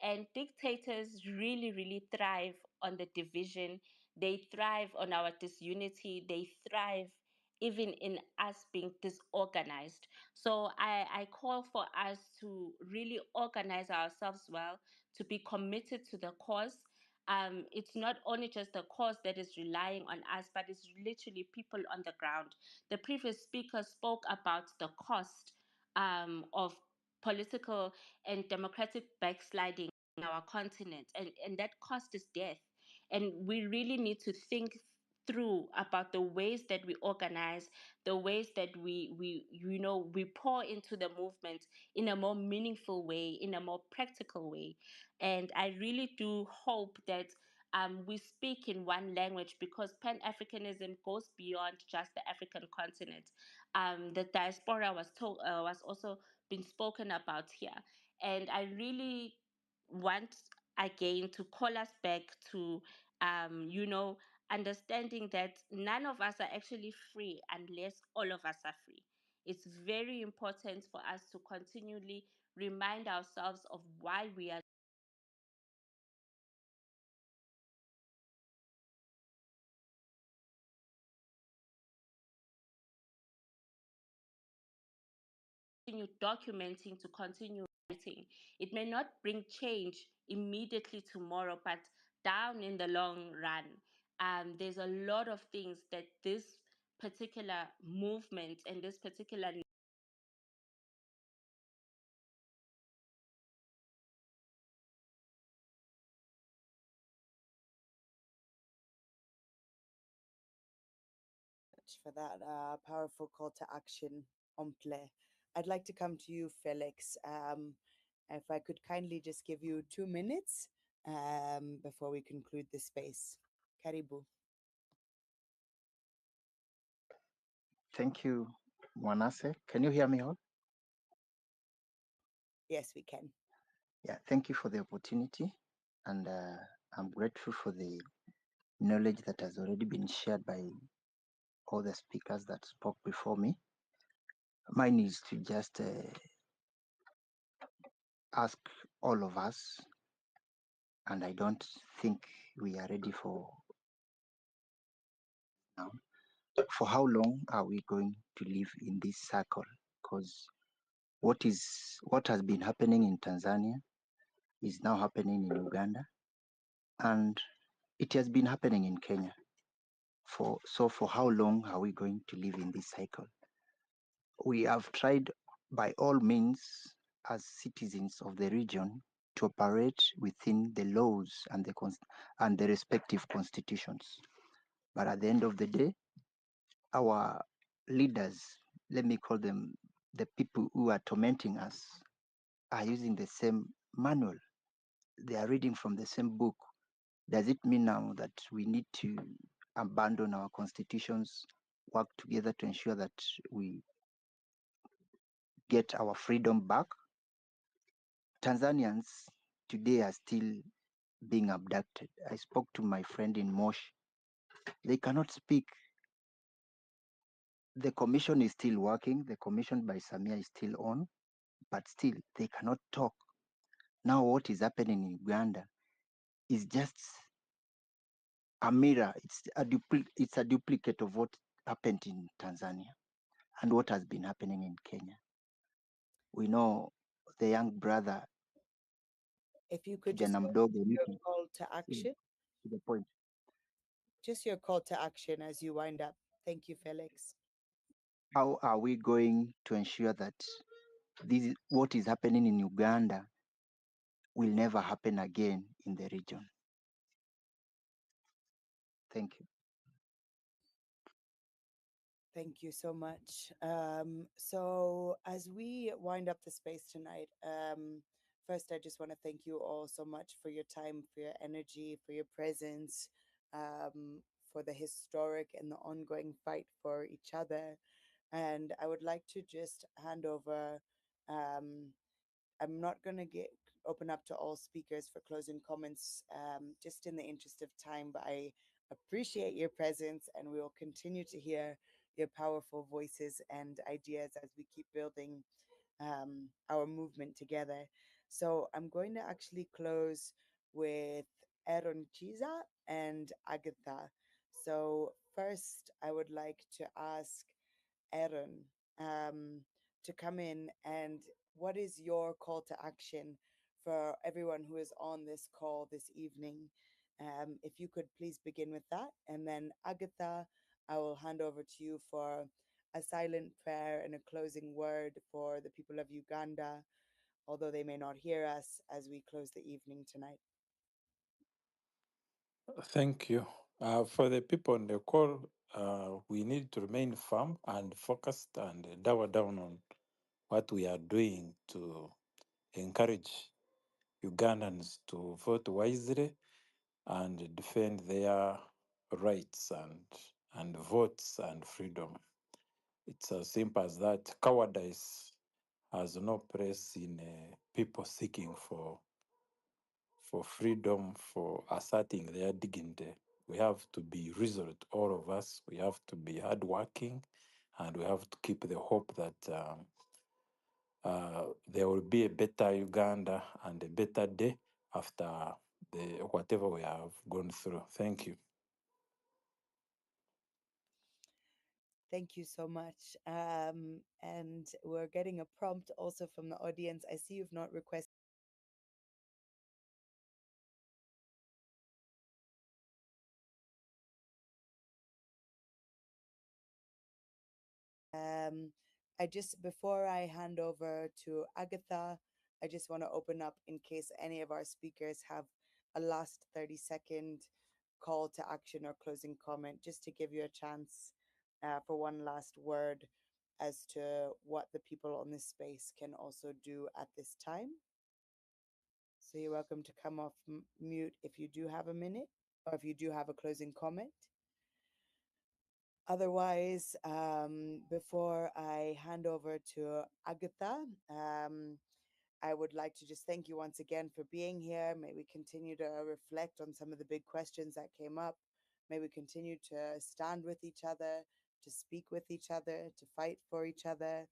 And dictators really thrive on the division. They thrive on our disunity. They thrive even in us being disorganized. So I call for us to really organize ourselves well, to be committed to the cause. It's not only just the cause that is relying on us, but it's literally people on the ground. The previous speaker spoke about the cost of political and democratic backsliding in our continent, and that cost is death. And we really need to think through about the ways that we organize, the ways that we pour into the movement in a more meaningful way, in a more practical way. And I really do hope that we speak in one language, because Pan-Africanism goes beyond just the African continent. The diaspora was also been spoken about here. And I really want again to call us back to, understanding that none of us are actually free unless all of us are free. It's very important for us to continually remind ourselves of why we are continue documenting, to continue writing. It may not bring change immediately tomorrow, but down in the long run, there's a lot of things that this particular movement and this particular For that powerful call to action, Omple. I'd like to come to you, Felix. If I could kindly just give you 2 minutes before we conclude the space. Karibu. Thank you, Manasseh. Can you hear me all? Yes, we can. Yeah, thank you for the opportunity. And I'm grateful for the knowledge that has already been shared by all the speakers that spoke before me. Mine is to just ask all of us, and I don't think we are ready for now. For how long are we going to live in this circle? Because what has been happening in Tanzania is now happening in Uganda, and it has been happening in Kenya. For how long are we going to live in this cycle? We have tried by all means as citizens of the region to operate within the laws and the respective constitutions. But at the end of the day, our leaders, let me call them the people who are tormenting us, are using the same manual. They are reading from the same book. Does it mean now that we need to abandon our constitutions, work together to ensure that we get our freedom back? Tanzanians today are still being abducted. I spoke to my friend in Mosh. They cannot speak. The commission is still working. The commission by Samia is still on, but still they cannot talk. Now what is happening in Uganda is just a mirror. It's a duplicate of what happened in Tanzania and what has been happening in Kenya. We know the young brother, If you could just kijana go mdogo, to your call to action. to the point. just your call to action as you wind up. Thank you, Felix. How are we going to ensure that what is happening in Uganda will never happen again in the region? Thank you. Thank you so much. So as we wind up the space tonight, first I just want to thank you all so much for your time, for your energy, for your presence, for the historic and the ongoing fight for each other. And I would like to just hand over. I'm not going to get open up to all speakers for closing comments, just in the interest of time, but I appreciate your presence, and we will continue to hear your powerful voices and ideas as we keep building our movement together. So I'm going to actually close with Aaron Chiza and Agatha. So first, I would like to ask Aaron, to come in, and what is your call to action for everyone who is on this call this evening? If you could please begin with that. And then Agatha, I will hand over to you for a silent prayer and a closing word for the people of Uganda, although they may not hear us as we close the evening tonight. Thank you. For the people on the call, we need to remain firm and focused and double down on what we are doing to encourage Ugandans to vote wisely and defend their rights and votes and freedom. It's as simple as that. Cowardice has no place in people seeking for freedom, for asserting their dignity. We have to be resolute, all of us. We have to be hardworking, and we have to keep the hope that there will be a better Uganda and a better day after whatever we have gone through. Thank you. Thank you so much. And we're getting a prompt also from the audience. I see you've not requested. I just, before I hand over to Agatha, I just want to open up in case any of our speakers have a last 30-second call to action or closing comment, just to give you a chance for one last word as to what the people on this space can also do at this time. So you're welcome to come off mute if you do have a minute, or if you do have a closing comment. Otherwise, before I hand over to Agatha, I would like to just thank you once again for being here. May we continue to reflect on some of the big questions that came up. May we continue to stand with each other, to speak with each other, to fight for each other.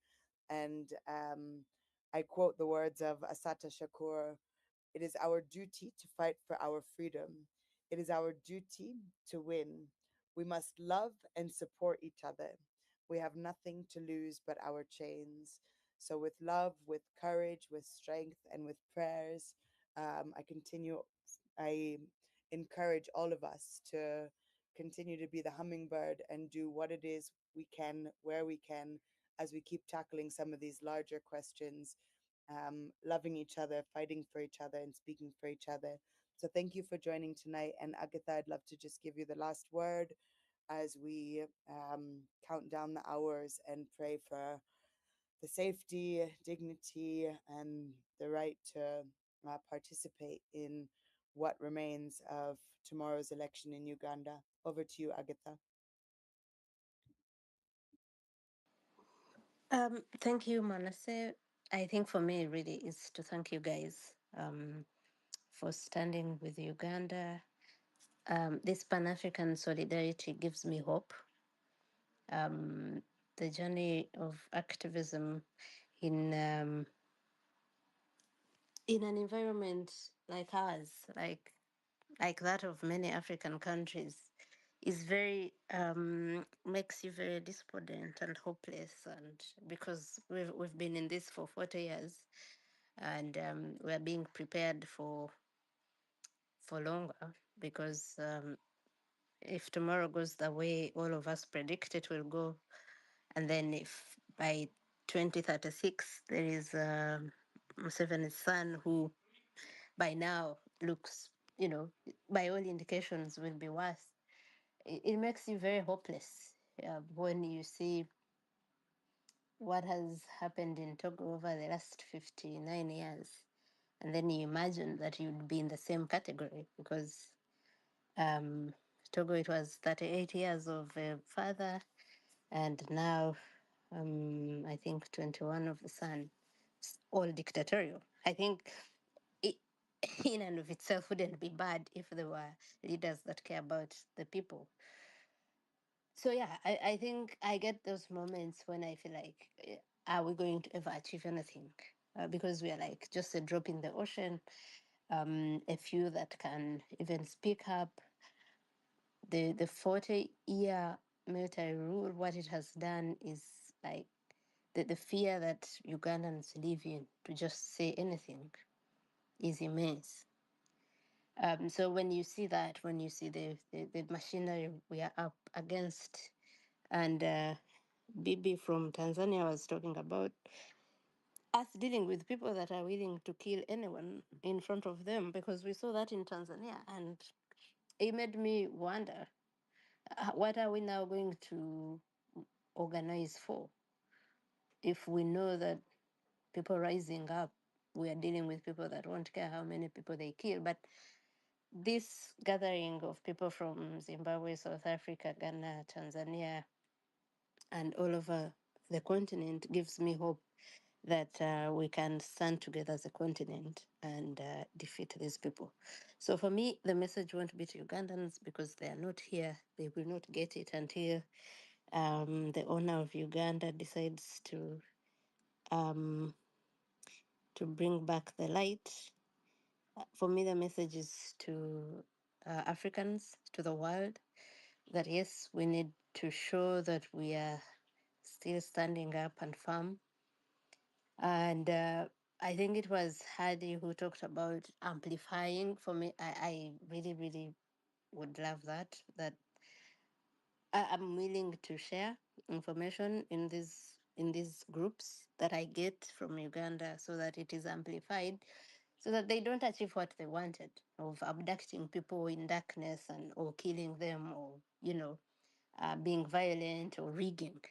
And I quote the words of Asata Shakur: "It is our duty to fight for our freedom. It is our duty to win. We must love and support each other. We have nothing to lose but our chains." So, with love, with courage, with strength, and with prayers, I encourage all of us to continue to be the hummingbird and do what it is we can, where we can, as we keep tackling some of these larger questions, loving each other, fighting for each other, and speaking for each other. So thank you for joining tonight. And Agatha, I'd love to just give you the last word as we count down the hours and pray for the safety, dignity, and the right to participate in what remains of tomorrow's election in Uganda. Over to you, Agatha. Thank you, Manasseh. I think for me, really, is to thank you guys for standing with Uganda. This Pan African solidarity gives me hope. The journey of activism in an environment like ours, like that of many African countries, is very makes you very despondent and hopeless, and because we've been in this for 40 years, and we're being prepared for longer, because if tomorrow goes the way all of us predict it will go, and then if by 2036 there is Museveni's son who by now looks, by all indications will be worse, it makes you very hopeless when you see what has happened in Togo over the last 59 years. And then you imagine that you'd be in the same category because um, Togo, it was 38 years of a father, and now I think 21 of the son. It's all dictatorial. I think it, in and of itself wouldn't be bad if there were leaders that care about the people. So yeah, I think I get those moments when I feel like, are we going to ever achieve anything? Because we are like just a drop in the ocean, a few that can even speak up. The 40-year military rule, what it has done is like the fear that Ugandans live in to just say anything is immense. So when you see that, when you see the machinery we are up against, and Bibi from Tanzania was talking about us dealing with people that are willing to kill anyone in front of them, because we saw that in Tanzania, and it made me wonder, what are we now going to organize for if we know that people rising up, we are dealing with people that won't care how many people they kill. But this gathering of people from Zimbabwe, South Africa, Ghana, Tanzania, and all over the continent gives me hope that we can stand together as a continent and defeat these people. So for me, the message won't be to Ugandans because they are not here. They will not get it until the owner of Uganda decides um, to bring back the light. For me, the message is to Africans, to the world, that yes, we need to show that we are still standing up and firm. And I think it was Hadi who talked about amplifying. For me, I really, really would love that I'm willing to share information in these groups that I get from Uganda so that it is amplified, so that they don't achieve what they wanted of abducting people in darkness and or killing them, or being violent or rigging.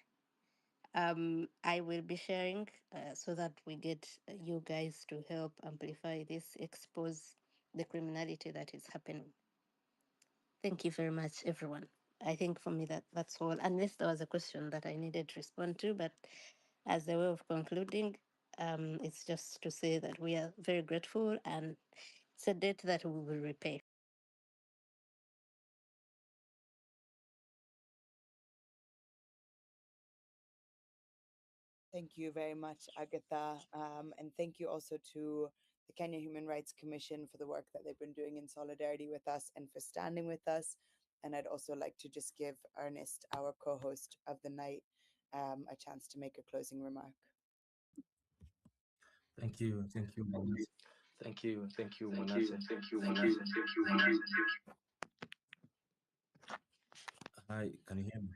I will be sharing so that we get you guys to help amplify this, expose the criminality that is happening. Thank you very much, everyone. I think for me that's all, unless there was a question that I needed to respond to. But as a way of concluding, it's just to say that we are very grateful and it's a debt that we will repay. Thank you very much, Agatha. And thank you also to the Kenya Human Rights Commission for the work that they've been doing in solidarity with us and for standing with us. And I'd also like to just give Ernest, our co-host of the night, a chance to make a closing remark. Thank you. Thank you, Manas. Thank you, Manasseh. Hi, can you hear me?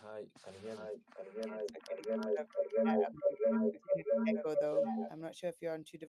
Hi, can you hear me? Yes, I can hear you. Echo though. I'm not sure if you're on two